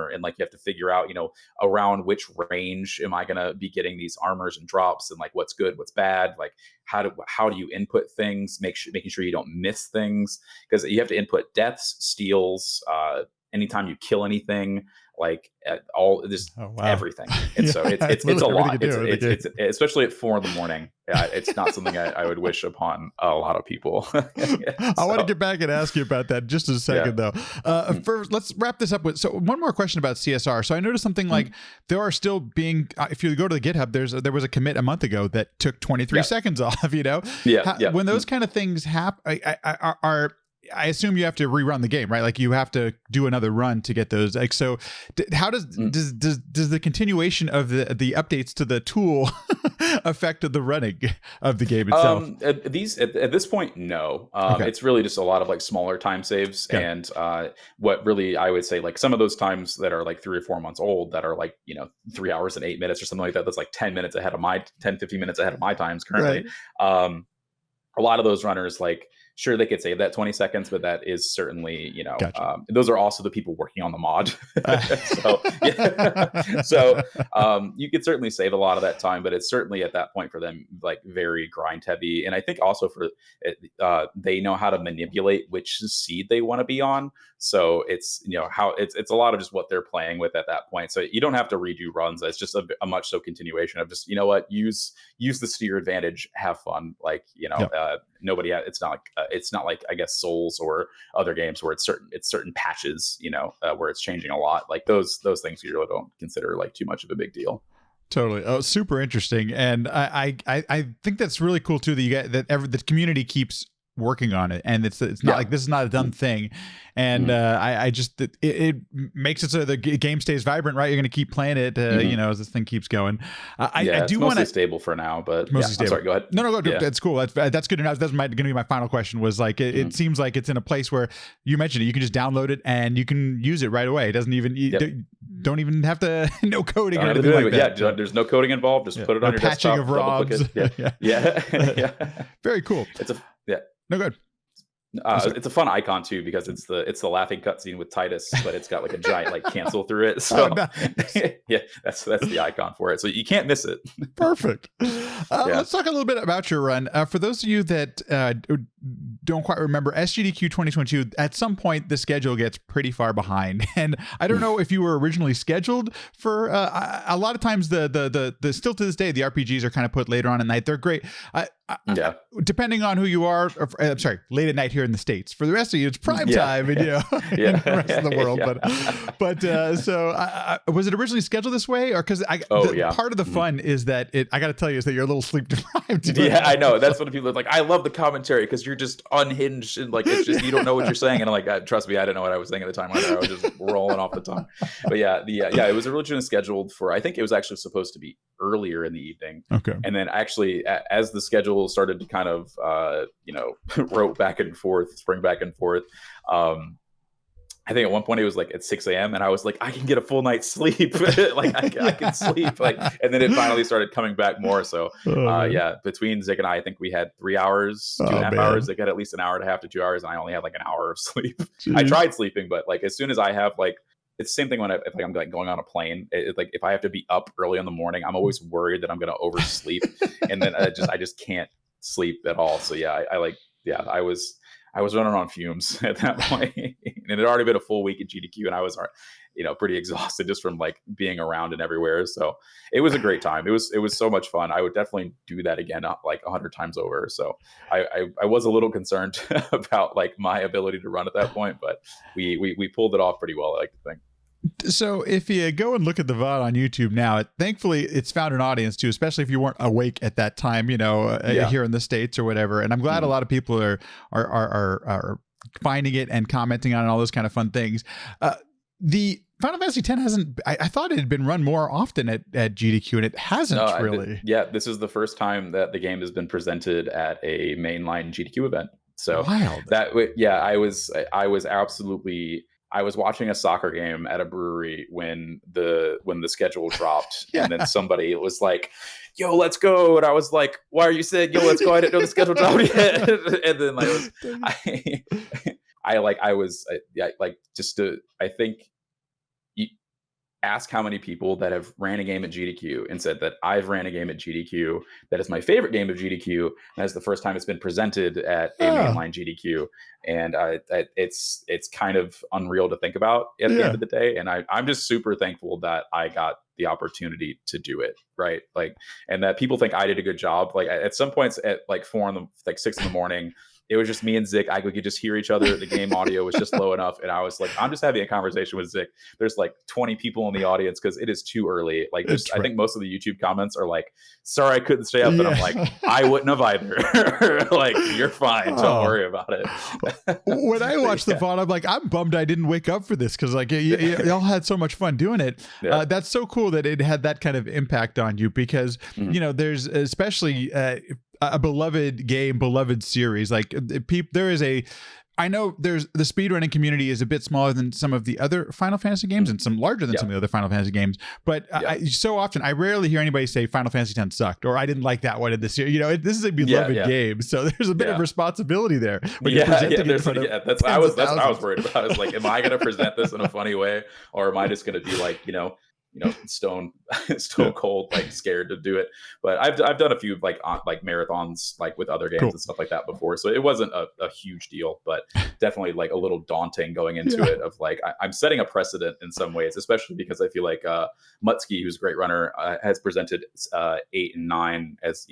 Speaker 3: and like you have to figure out, you know, around which range am I gonna be getting these armors and drops, and like what's good, what's bad, like how do you input things, making sure you don't miss things, because you have to input deaths, steals, anytime you kill anything, like all this, everything. And so it's a lot. It's especially at 4 a.m. Yeah, it's not something I would wish upon a lot of people.
Speaker 2: I want to get back and ask you about that just a second, though. First, let's wrap this up with, so one more question about CSR. So I noticed something like there are still being, if you go to the GitHub, there was a commit a month ago that took 23 seconds off, you know? When those kind of things happen, I assume you have to rerun the game, right? Like you have to do another run to get those. Like, so how does the continuation of the updates to the tool affected the running of the game itself?
Speaker 3: At this point, no.
Speaker 2: Okay.
Speaker 3: It's really just a lot of like smaller time saves, and what really I would say, like some of those times that are like 3 or 4 months old that are like 3 hours and 8 minutes or something like that. That's like 10 minutes ahead of my 15 minutes ahead of my times currently.
Speaker 2: Right.
Speaker 3: A lot of those runners, like, sure, they could save that 20 seconds, but that is certainly,
Speaker 2: Gotcha.
Speaker 3: those are also the people working on the mod. So you could certainly save a lot of that time, but it's certainly at that point for them, like, very grind heavy. And I think also for they know how to manipulate which seed they want to be on. So it's, how it's a lot of just what they're playing with at that point. So you don't have to redo runs. It's just a much so continuation of just, use this to your advantage, have fun. Like, nobody, it's not like I guess Souls or other games where it's certain patches, where it's changing a lot. Like those things you really don't consider like too much of a big deal.
Speaker 2: Totally. Oh, super interesting. And I think that's really cool too, that you get that the community keeps working on it, and it's not like this is not a done thing. And I just it makes it so the game stays vibrant, right? You're going to keep playing it, as this thing keeps going. I do want to
Speaker 3: stable for now, but
Speaker 2: mostly stable.
Speaker 3: I'm sorry, go ahead.
Speaker 2: No, go. That's cool. That's good enough. That's going to be my final question. Was like it seems like it's in a place where you mentioned it. You can just download it and you can use it right away. It doesn't even don't even have to no coding or anything like that.
Speaker 3: Yeah, there's no coding involved. Just put it on your
Speaker 2: patching
Speaker 3: desktop.
Speaker 2: Of ROMs.
Speaker 3: Yeah.
Speaker 2: Very cool. No good.
Speaker 3: It's a fun icon too, because it's the laughing cutscene with Titus, but it's got like a giant like cancel through it. So nice. That's the icon for it. So you can't miss it.
Speaker 2: Perfect. Let's talk a little bit about your run. For those of you that don't quite remember, SGDQ 2022, at some point the schedule gets pretty far behind, and I don't know if you were originally scheduled for. A lot of times the still to this day the RPGs are kind of put later on at night. They're great. Depending on who you are, I'm sorry, late at night here in the States. For the rest of you, it's prime time, and in the rest of the world. So was it originally scheduled this way, or because part of the fun is that I got to tell you is that you're a little sleep deprived.
Speaker 3: Yeah, I know. That's what people are like. I love the commentary because you're just unhinged and like it's just you don't know what you're saying. And I'm like, trust me, I didn't know what I was saying at the time either. I was just rolling off the tongue. But it was originally scheduled for. I think it was actually supposed to be earlier in the evening.
Speaker 2: Okay,
Speaker 3: and then actually as the schedule started to kind of rope back and forth, spring back and forth. I think at one point it was like at 6 a.m. and I was like, I can get a full night's sleep. Like I can sleep. Like, and then it finally started coming back more. So between Zig and I think we had 3 hours, 2.5 hours. Zig had at least an hour and a half to 2 hours, and I only had like an hour of sleep. Jeez. I tried sleeping, but like as soon as I have like, it's the same thing when if I'm like going on a plane. Like if I have to be up early in the morning, I'm always worried that I'm going to oversleep, and then I just can't sleep at all. So I was running on fumes at that point, and it had already been a full week at GDQ, and I was, pretty exhausted just from like being around and everywhere. So it was a great time. It was so much fun. I would definitely do that again, like 100 times over. So I was a little concerned about like my ability to run at that point, but we pulled it off pretty well, I like to think.
Speaker 2: So if you go and look at the VOD on YouTube now, thankfully it's found an audience too, especially if you weren't awake at that time, here in the States or whatever. And I'm glad a lot of people are finding it and commenting on it, all those kind of fun things. The Final Fantasy X hasn't. I thought it had been run more often at GDQ, and it hasn't really.
Speaker 3: This is the first time that the game has been presented at a mainline GDQ event. So
Speaker 2: wild.
Speaker 3: I was absolutely. I was watching a soccer game at a brewery when the schedule dropped, and then somebody was like, "Yo, let's go!" And I was like, "Why are you saying, yo, let's go? I didn't know the schedule dropped yet." And then I think you ask how many people that have ran a game at GDQ and said that I've ran a game at GDQ that is my favorite game of GDQ, and that's the first time it's been presented at a mainline GDQ. And it's kind of unreal to think about at the end of the day. And I'm just super thankful that I got the opportunity to do it. Right. Like, and that people think I did a good job. Like at some points at like 6 in the morning, it was just me and Zik. We could just hear each other. The game audio was just low enough. And I was like, I'm just having a conversation with Zik. There's like 20 people in the audience because it is too early. Like, I think most of the YouTube comments are like, sorry, I couldn't stay up. And I'm like, I wouldn't have either. Like, you're fine. Don't worry about it.
Speaker 2: When I watched the VOD, I'm like, I'm bummed I didn't wake up for this because like y'all had so much fun doing it. That's so cool that it had that kind of impact on you because, there's especially a beloved game, beloved series. Like there is I know there's the speedrunning community is a bit smaller than some of the other Final Fantasy games and some larger than some of the other Final Fantasy games. But so often, I rarely hear anybody say Final Fantasy X sucked or I didn't like that one in this series. This is a beloved game, so there's a bit of responsibility there. When you're presenting it in front of
Speaker 3: that's what I was worried about. I was like, am I going to present this in a funny way, or am I just going to be like, stone cold, like scared to do it? But I've done a few like marathons like with other games and stuff like that before, so it wasn't a huge deal, but definitely like a little daunting going into it of like I'm setting a precedent in some ways, especially because I feel like Mutsky, who's a great runner, has presented 8 and 9 as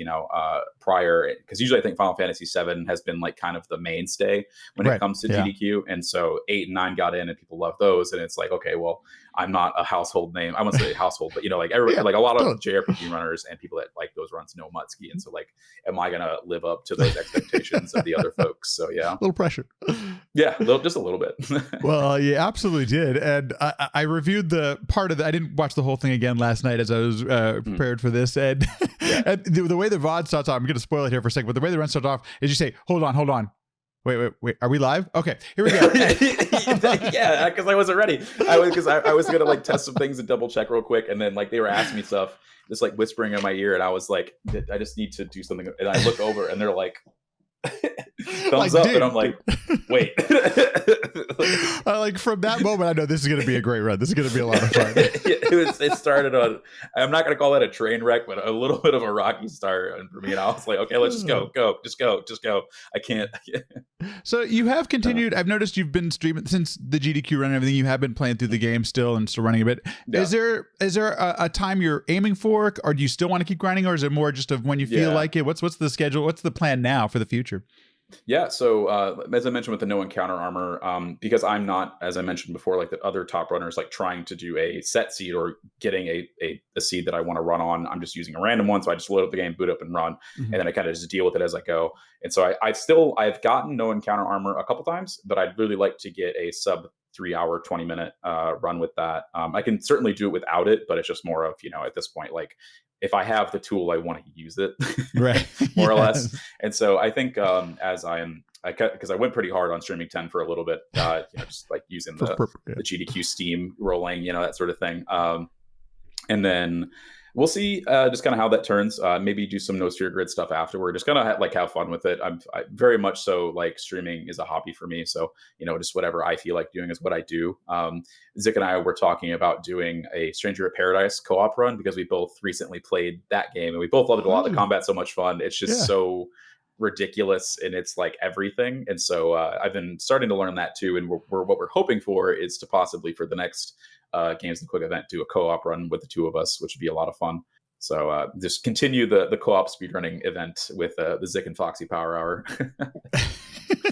Speaker 3: prior, because usually I think Final Fantasy 7 has been like kind of the mainstay when it comes to GDQ, and so 8 and 9 got in and people love those, and it's like, okay, well, I'm not a household name. I won't say household, but like everybody, like a lot of JRPG runners and people that like those runs know Mutsky, and so like, am I gonna live up to those expectations of the other folks? So a little
Speaker 2: pressure.
Speaker 3: Just a little bit.
Speaker 2: Well, you absolutely did, and I reviewed the part of I didn't watch the whole thing again last night as I was prepared for this, and, and the way the VOD starts off, I'm going to spoil it here for a second, but the way the run starts off is you say, hold on. Wait, are we live? Okay, here we go.
Speaker 3: Yeah, because I wasn't ready. I was gonna like test some things and double check real quick, and then like they were asking me stuff, just like whispering in my ear, and I was like, I just need to do something. And I look over, and they're like, thumbs up, and I'm like, wait.
Speaker 2: Like from that moment, I know this is going to be a great run. This is going to be a lot of fun.
Speaker 3: It started on, I'm not going to call that a train wreck, but a little bit of a rocky start for me. And I was like, okay, let's just go. I can't.
Speaker 2: So you have continued. I've noticed you've been streaming since the GDQ run and everything. You have been playing through the game still and still running a bit. Yeah. Is there a time you're aiming for, or do you still want to keep grinding, or is it more just of when you feel like it? What's the schedule? What's the plan now for the future?
Speaker 3: Yeah, so as I mentioned with the no encounter armor, because I'm not, as I mentioned before, like the other top runners, like trying to do a set seed or getting a seed that I want to run on, I'm just using a random one. So I just load up the game, boot up and run, and then I kind of just deal with it as I go. And so I've gotten no encounter armor a couple times, but I'd really like to get a sub 3 hour, 20-minute run with that. I can certainly do it without it, but it's just more of, at this point, like, if I have the tool, I want to use it,
Speaker 2: right?
Speaker 3: More or less. And so I think because I went pretty hard on streaming 10 for a little bit, just like using the GDQ Steam rolling, that sort of thing. And then we'll see just kind of how that turns. Maybe do some No Sphere Grid stuff afterward. Just kind of have fun with it. I very much so like streaming is a hobby for me. So, just whatever I feel like doing is what I do. Zik and I were talking about doing a Stranger of Paradise co-op run because we both recently played that game and we both loved it a lot. The combat's so much fun. It's just so ridiculous and it's like everything. And so I've been starting to learn that too. And what we're hoping for is to possibly for the next Games and Quick event do a co-op run with the two of us, which would be a lot of fun. So just continue the co-op speedrunning event with the Zik and Foxy Power Hour.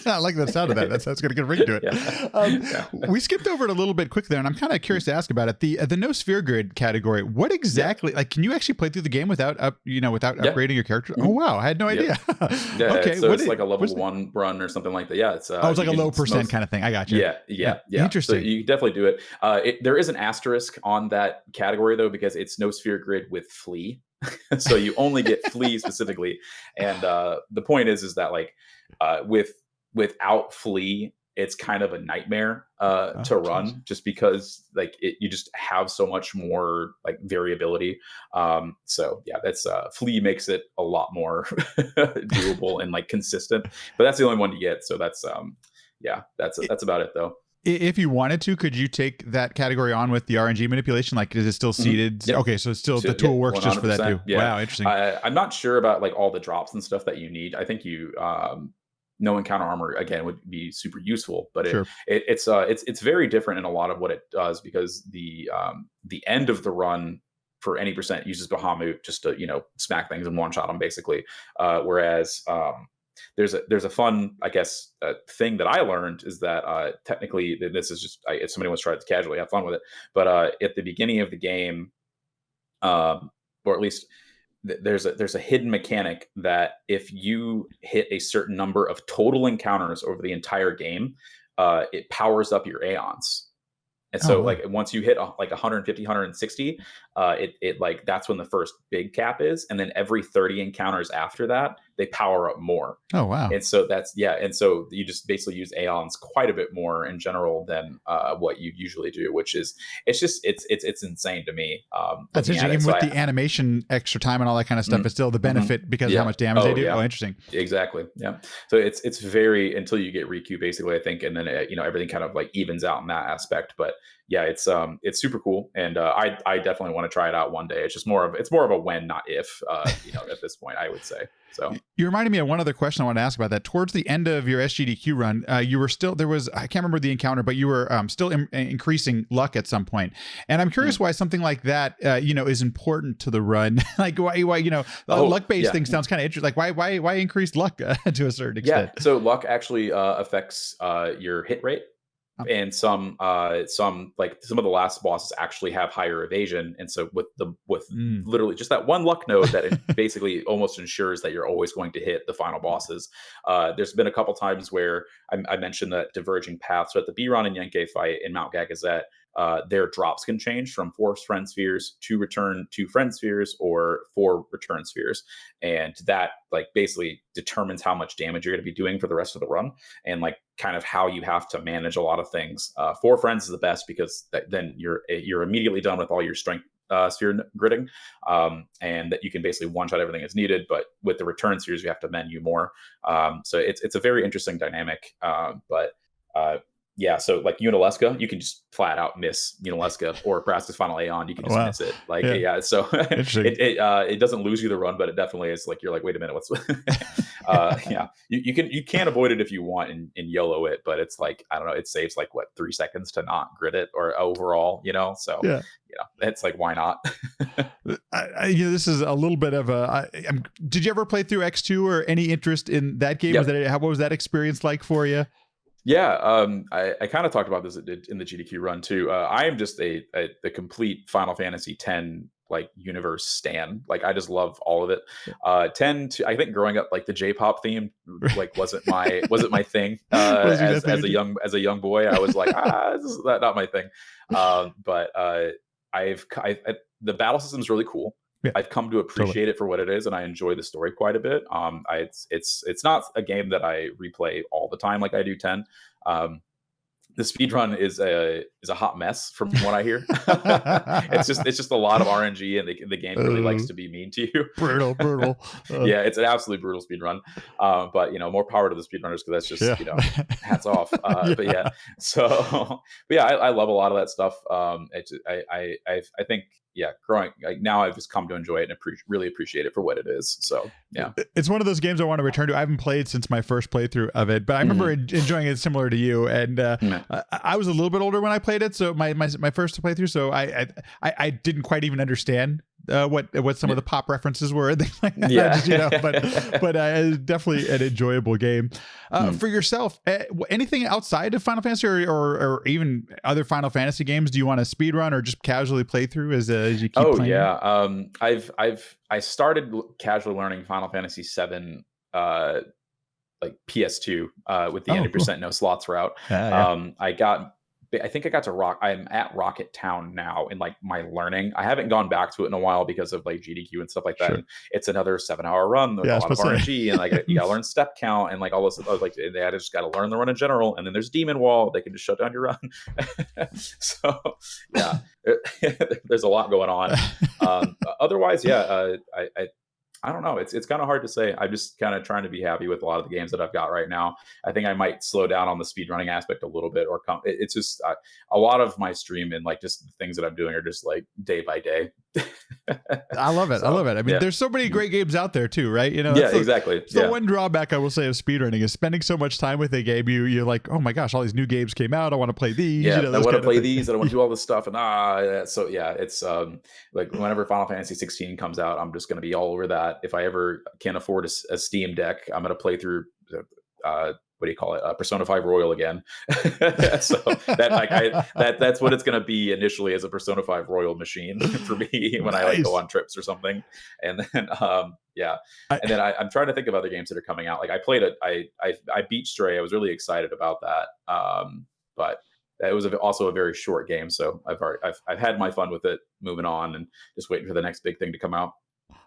Speaker 2: I like the sound of that. That's got a good ring to it. We skipped over it a little bit quick there, and I'm kind of curious to ask about it. The No Sphere Grid category. What exactly? Like, can you actually play through the game without upgrading your character? Oh wow, I had no idea.
Speaker 3: Okay, so it's like a level 1 run or something like that. Yeah, it's
Speaker 2: it's like a low percent kind of thing. I got you.
Speaker 3: Yeah.
Speaker 2: Interesting.
Speaker 3: So you definitely do it. There is an asterisk on that category though because it's No Sphere Grid with Flea. So you only get Flea specifically, and the point is that like without Flea, it's kind of a nightmare to run just because like you just have so much more like variability. So yeah, that's Flea makes it a lot more doable and like consistent, but that's the only one you get. So that's that's about it though.
Speaker 2: If you wanted to, could you take that category on with the RNG manipulation? Like, is it still seeded? Yep. Okay, so it's still the tool works just for that too. Yeah. Wow, interesting.
Speaker 3: I'm not sure about like all the drops and stuff that you need. I think you no encounter armor again would be super useful, but it's very different in a lot of what it does because the end of the run for any percent uses Bahamut just to smack things and one shot them basically, whereas there's a fun, I guess, thing that I learned is that technically, this is just if somebody wants to try it casually, have fun with it. But at the beginning of the game, or at least there's a hidden mechanic that if you hit a certain number of total encounters over the entire game, it powers up your aeons. And so like once you hit like 150, 160, it like that's when the first big cap is. And then every 30 encounters after that, they power up more.
Speaker 2: Oh, wow.
Speaker 3: And so and so you just basically use aeons quite a bit more in general than what you usually do, which is, it's insane to me.
Speaker 2: That's interesting. Even with the animation extra time and all that kind of stuff, it's still the benefit because of how much damage they do. Oh, interesting.
Speaker 3: Exactly. Yeah. So it's very, until you get Riku basically, I think, and then everything kind of like evens out in that aspect. But yeah, it's super cool, and I definitely want to try it out one day. It's more of a when, not if. At this point, I would say. So
Speaker 2: you reminded me of one other question I wanted to ask about that. Towards the end of your SGDQ run, you were still, I can't remember the encounter, but you were still increasing luck at some point. And I'm curious why something like that, is important to the run. Like why luck-based thing sounds kind of interesting. Like why increase luck to a certain extent?
Speaker 3: Yeah. So luck actually affects your hit rate. And some of the last bosses actually have higher evasion, and so with literally just that one luck node, that it basically almost ensures that you're always going to hit the final bosses. There's been a couple times where I mentioned that diverging paths. So at the Biran and Yenke fight in Mount Gagazet, their drops can change from 4 friend spheres to return 2 friend spheres or 4 return spheres, and that like basically determines how much damage you're going to be doing for the rest of the run, and like kind of how you have to manage a lot of things. 4 friends is the best because then you're immediately done with all your strength sphere gridding, and that you can basically one shot everything that's needed. But with the return spheres, you have to menu more. So it's a very interesting dynamic. Yeah, so like Unalesca, you can just flat out miss Unalesca, or Braska's final Aeon, you can just miss it. Like, so it doesn't lose you the run, but it definitely is like, you're like, wait a minute, what's you can avoid it if you want and YOLO it, but it's like, I don't know, it saves like 3 seconds to not grid it or overall, so it's like, why not?
Speaker 2: This is a little bit of did you ever play through X2 or any interest in that game? What was that experience like for you?
Speaker 3: Yeah, I kind of talked about this in the GDQ run too. I am just the complete Final Fantasy X like universe stan. Like, I just love all of it. 10, I think growing up, like the J-pop theme like wasn't my thing. As a young boy, I was like, this is not my thing. But the battle system is really cool. Yeah, I've come to appreciate it for what it is, and I enjoy the story quite a bit. It's not a game that I replay all the time like I do 10. The speedrun is a hot mess from what I hear. It's just a lot of RNG, and the game really likes to be mean to you.
Speaker 2: Brutal.
Speaker 3: Yeah, it's an absolutely brutal speedrun. But more power to the speedrunners, because that's just hats off. But yeah, so I love a lot of that stuff. I think growing, like, now I've just come to enjoy it and really appreciate it for what it is. So yeah,
Speaker 2: it's one of those games I want to return to. I haven't played since my first playthrough of it, but I remember enjoying it similar to you. And I was a little bit older when I played it, so my first playthrough. So I didn't quite even understand what some of the pop references were and things like that.
Speaker 3: Yeah.
Speaker 2: But definitely an enjoyable game. For yourself, anything outside of Final Fantasy or even other Final Fantasy games do you want to speedrun or just casually play through as you keep playing?
Speaker 3: I started casually learning Final Fantasy VII like PS2 with the 90% no slots route. I think I got to rock. I'm at Rocket Town now in like my learning. I haven't gone back to it in a while because of like GDQ and stuff like that. Sure. And it's another 7-hour run with a lot of RNG, and like you gotta learn step count and like all this. Like they just got to learn the run in general. And then there's Demon Wall. They can just shut down your run. So yeah, there's a lot going on. Otherwise, I don't know. It's kind of hard to say. I'm just kind of trying to be happy with a lot of the games that I've got right now. I think I might slow down on the speedrunning aspect a little bit, or it's just a lot of my stream and like just the things that I'm doing are just like day by day
Speaker 2: I love it. I love it. I mean, there's so many great games out there too, right? You know,
Speaker 3: exactly.
Speaker 2: The one drawback I will say of speedrunning is spending so much time with a game. You're like, oh my gosh, all these new games came out. I want to play these.
Speaker 3: Yeah,
Speaker 2: you know,
Speaker 3: I want to play these. I don't want to do all this stuff. And so yeah, it's like whenever Final Fantasy 16 comes out, I'm just going to be all over that. If I ever can't afford a Steam Deck, I'm going to play through what do you call it? Persona 5 Royal again. So that's what it's going to be initially, as a Persona 5 Royal machine for me when I like go on trips or something. And then and then I'm trying to think of other games that are coming out. Like I beat Stray. I was really excited about that. But it was also a very short game, so I've had my fun with it. Moving on and just waiting for the next big thing to come out.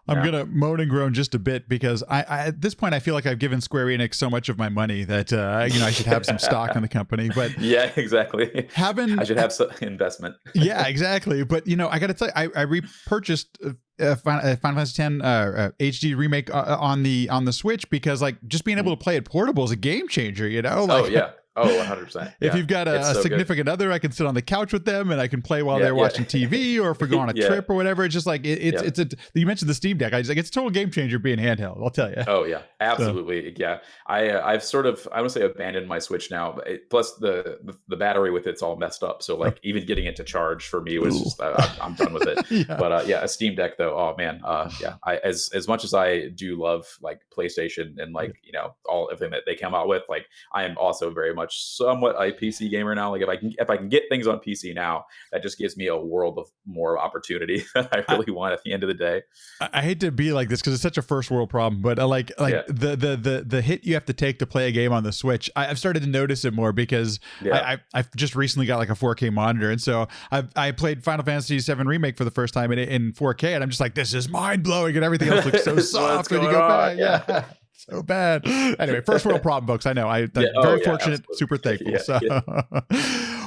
Speaker 2: I'm going to moan and groan just a bit because I at this point, I feel like I've given Square Enix so much of my money that, I should have some stock in the company. But
Speaker 3: yeah, exactly. I should have some investment.
Speaker 2: Yeah, exactly. But, I got to tell you, I repurchased Final Fantasy X HD remake on the Switch because like just being able to play it portable is a game changer, Like,
Speaker 3: oh, yeah. Oh, 100%.
Speaker 2: If you've got a significant other, I can sit on the couch with them and I can play while they're watching TV, or if we're going on a trip or whatever. It's just like you mentioned the Steam Deck. It's a total game changer being handheld. I'll tell you.
Speaker 3: Oh yeah, absolutely. So. Yeah, I've sort of, I wouldn't say abandoned my Switch now. Plus the battery with it's all messed up. So like even getting it to charge for me was just I'm done with it. But a Steam Deck though. Oh man. As much as I do love like PlayStation and like everything that they come out with, like I am also very much somewhat a PC gamer now. Like if I can get things on PC now, that just gives me a world of more opportunity that I really want at the end of the day.
Speaker 2: I hate to be like this because it's such a first world problem, but the hit you have to take to play a game on the Switch, I've started to notice it more because I've just recently got like a 4K monitor, and so I played Final Fantasy VII Remake for the first time in 4K, and I'm just like, this is mind blowing, and everything else looks so soft when you go back. Yeah. So bad. Anyway, first world problem, folks. I know. I'm very fortunate, absolutely. Super thankful.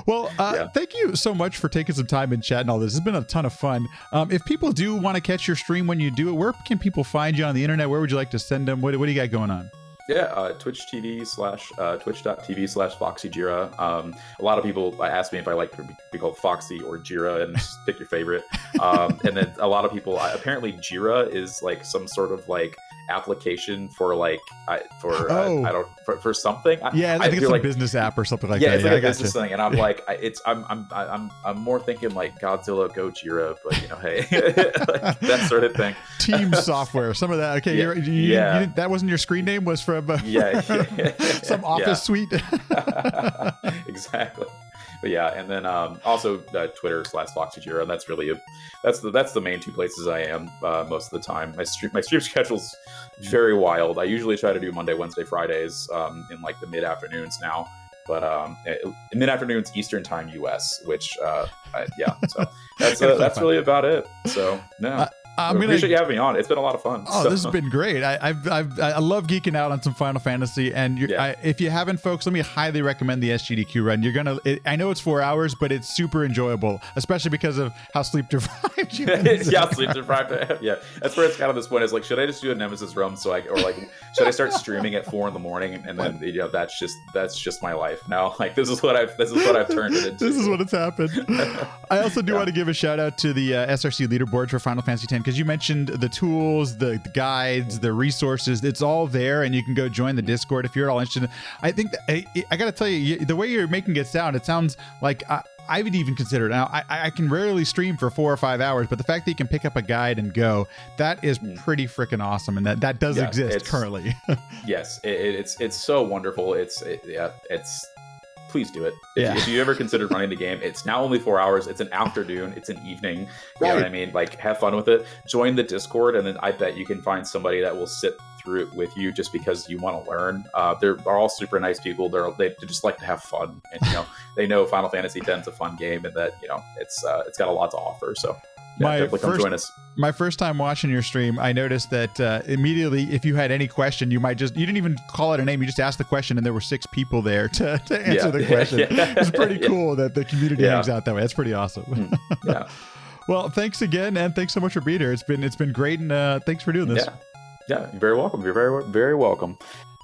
Speaker 2: Well, thank you so much for taking some time and chatting all this. It's been a ton of fun. If people do want to catch your stream when you do it, where can people find you on the internet? Where would you like to send them? What do you got going on?
Speaker 3: Yeah, twitch.tv/FoxyJira. A lot of people ask me if I like to be called Foxy or Jira, and just pick your favorite. And then a lot of people, apparently Jira is like some sort of like application for like for something.
Speaker 2: I think it's a business app or something like that.
Speaker 3: Yeah, it's like a business thing, and I'm like, I'm more thinking like Godzilla Go Jira, but hey, like that sort of thing.
Speaker 2: Team software, some of that. Okay, that wasn't your screen name, was from some office suite.
Speaker 3: Exactly. But and then also Twitter/FoxyJira, and that's really that's the main two places I am most of the time. My stream schedule's very wild. I usually try to do Monday, Wednesday, Fridays in like the mid afternoons now, but mid afternoons Eastern time US, which so that's really about it. So I appreciate you having me on. It's been a lot of fun.
Speaker 2: Oh, this has been great. I love geeking out on some Final Fantasy, and if you haven't, folks, let me highly recommend the SGDQ run. I know it's 4 hours, but it's super enjoyable, especially because of how sleep deprived you.
Speaker 3: Sleep deprived. Yeah, that's where it's kind of this point. Is like, should I just do a Nemesis run? Should I start streaming at 4 a.m. and then that's just my life now. Like this is what I've turned it into.
Speaker 2: This is what it's happened. I also do want to give a shout out to the SRC leaderboard for Final Fantasy X. Because you mentioned the tools, the guides, the resources, it's all there, and you can go join the Discord if you're all interested. I think that, I got to tell you, the way you're making it sounds like I would even consider it. Now, I can rarely stream for 4 or 5 hours, but the fact that you can pick up a guide and go, that is pretty freaking awesome, and that does exist currently.
Speaker 3: Yes, it's so wonderful. It's please do it. If you ever considered running the game, it's now only 4 hours. It's an afternoon. It's an evening. You know what I mean? Like, have fun with it. Join the Discord, and then I bet you can find somebody that will sit through it with you just because you want to learn. They're all super nice people. They just like to have fun, and they know Final Fantasy X is a fun game, and that it's got a lot to offer. So. Definitely come join us.
Speaker 2: My first time watching your stream, I noticed that immediately, if you had any question, you didn't even call it a name. You just asked the question, and there were 6 people there to answer the question. It's pretty cool that the community hangs out that way. That's pretty awesome. Well, thanks again, and thanks so much for being here. It's been great, and thanks for doing this.
Speaker 3: Yeah, you're very welcome. You're very, very welcome.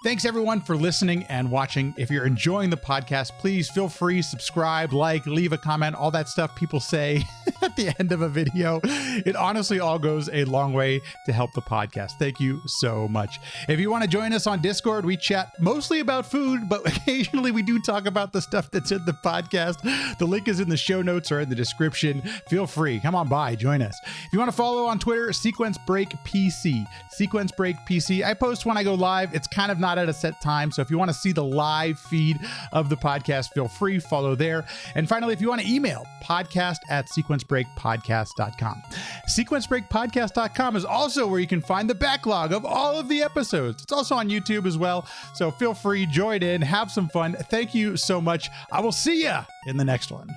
Speaker 2: Thanks everyone for listening and watching. If you're enjoying the podcast, please feel free, subscribe, like, leave a comment, all that stuff people say at the end of a video. It honestly all goes a long way to help the podcast. Thank you so much. If you want to join us on Discord, we chat mostly about food, but occasionally we do talk about the stuff that's in the podcast. The link is in the show notes or in the description. Feel free. Come on by. Join us. If you want to follow on Twitter, Sequence Break PC. Sequence Break PC. I post when I go live. It's kind of not at a set time, so if you want to see the live feed of the podcast, feel free, follow there. And finally, if you want to email, podcast@sequencebreakpodcast.com. Sequencebreakpodcast.com is also where you can find the backlog of all of the episodes. It's also on YouTube as well, so feel free, join in, have some fun. Thank you so much. I will see ya in the next one.